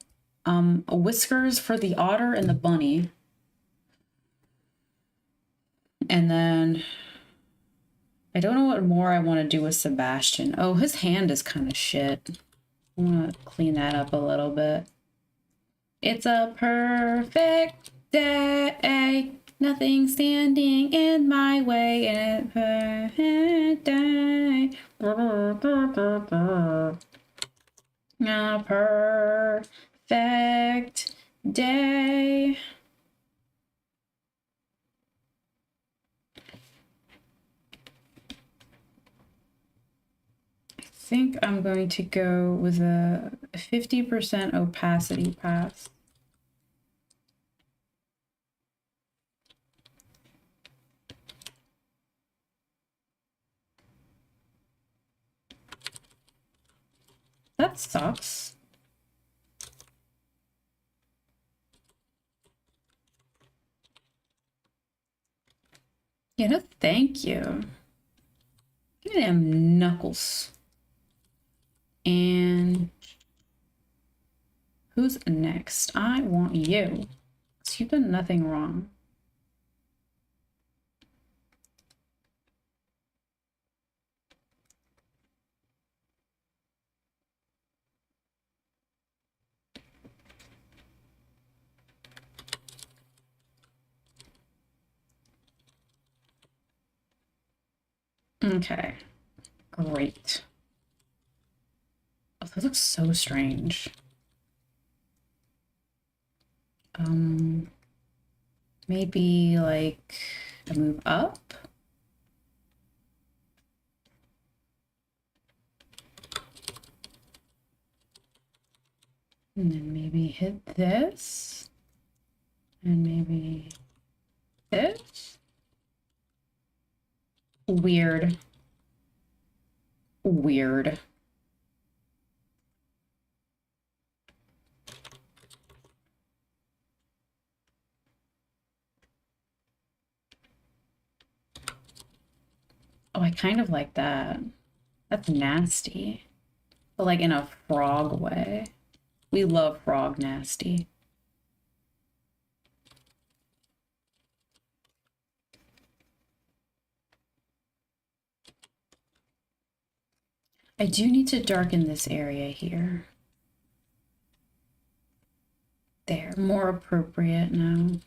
Speaker 1: Whiskers for the otter and the bunny. And then I don't know what more I want to do with Sebastian. Oh, his hand is kind of shit. I want to clean that up a little bit. It's a perfect day. Nothing standing in my way. And a perfect day. A perfect day. I think I'm going to go with a 50% opacity pass. That sucks. Yeah, no, thank you. Give me them knuckles. And who's next? I want you. So you've done nothing wrong. Okay, great. Oh, that looks so strange. Maybe like a move up. And then maybe hit this. And maybe this. Weird. Weird. Oh, I kind of like that. That's nasty. But like in a frog way. We love frog nasty. I do need to darken this area here. There, more appropriate now.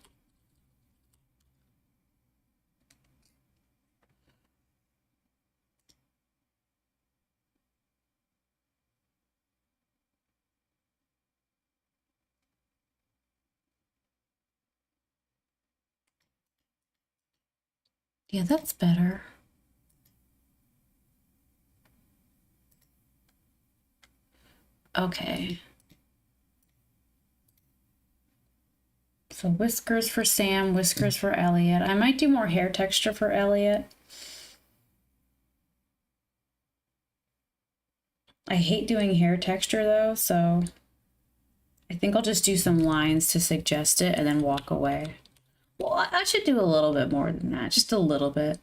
Speaker 1: Yeah, that's better. Okay. So whiskers for Sam, whiskers for Elliot. I might do more hair texture for Elliot. I hate doing hair texture though, so I think I'll just do some lines to suggest it and then walk away. Well, I should do a little bit more than that, just a little bit.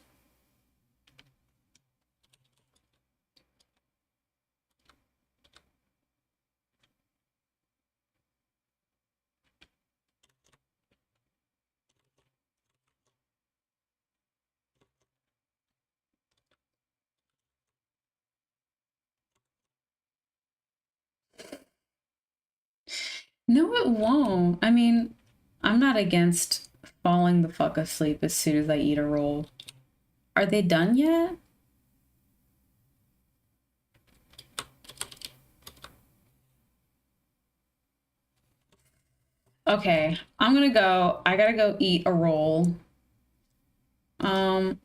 Speaker 1: No, it won't. I mean, I'm not against falling the fuck asleep as soon as I eat a roll. Are they done yet? Okay, I'm gonna go. I gotta go eat a roll. I'm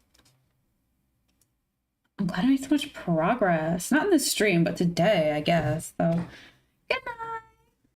Speaker 1: glad I made so much progress. Not in this stream, but today, I guess. So, good night.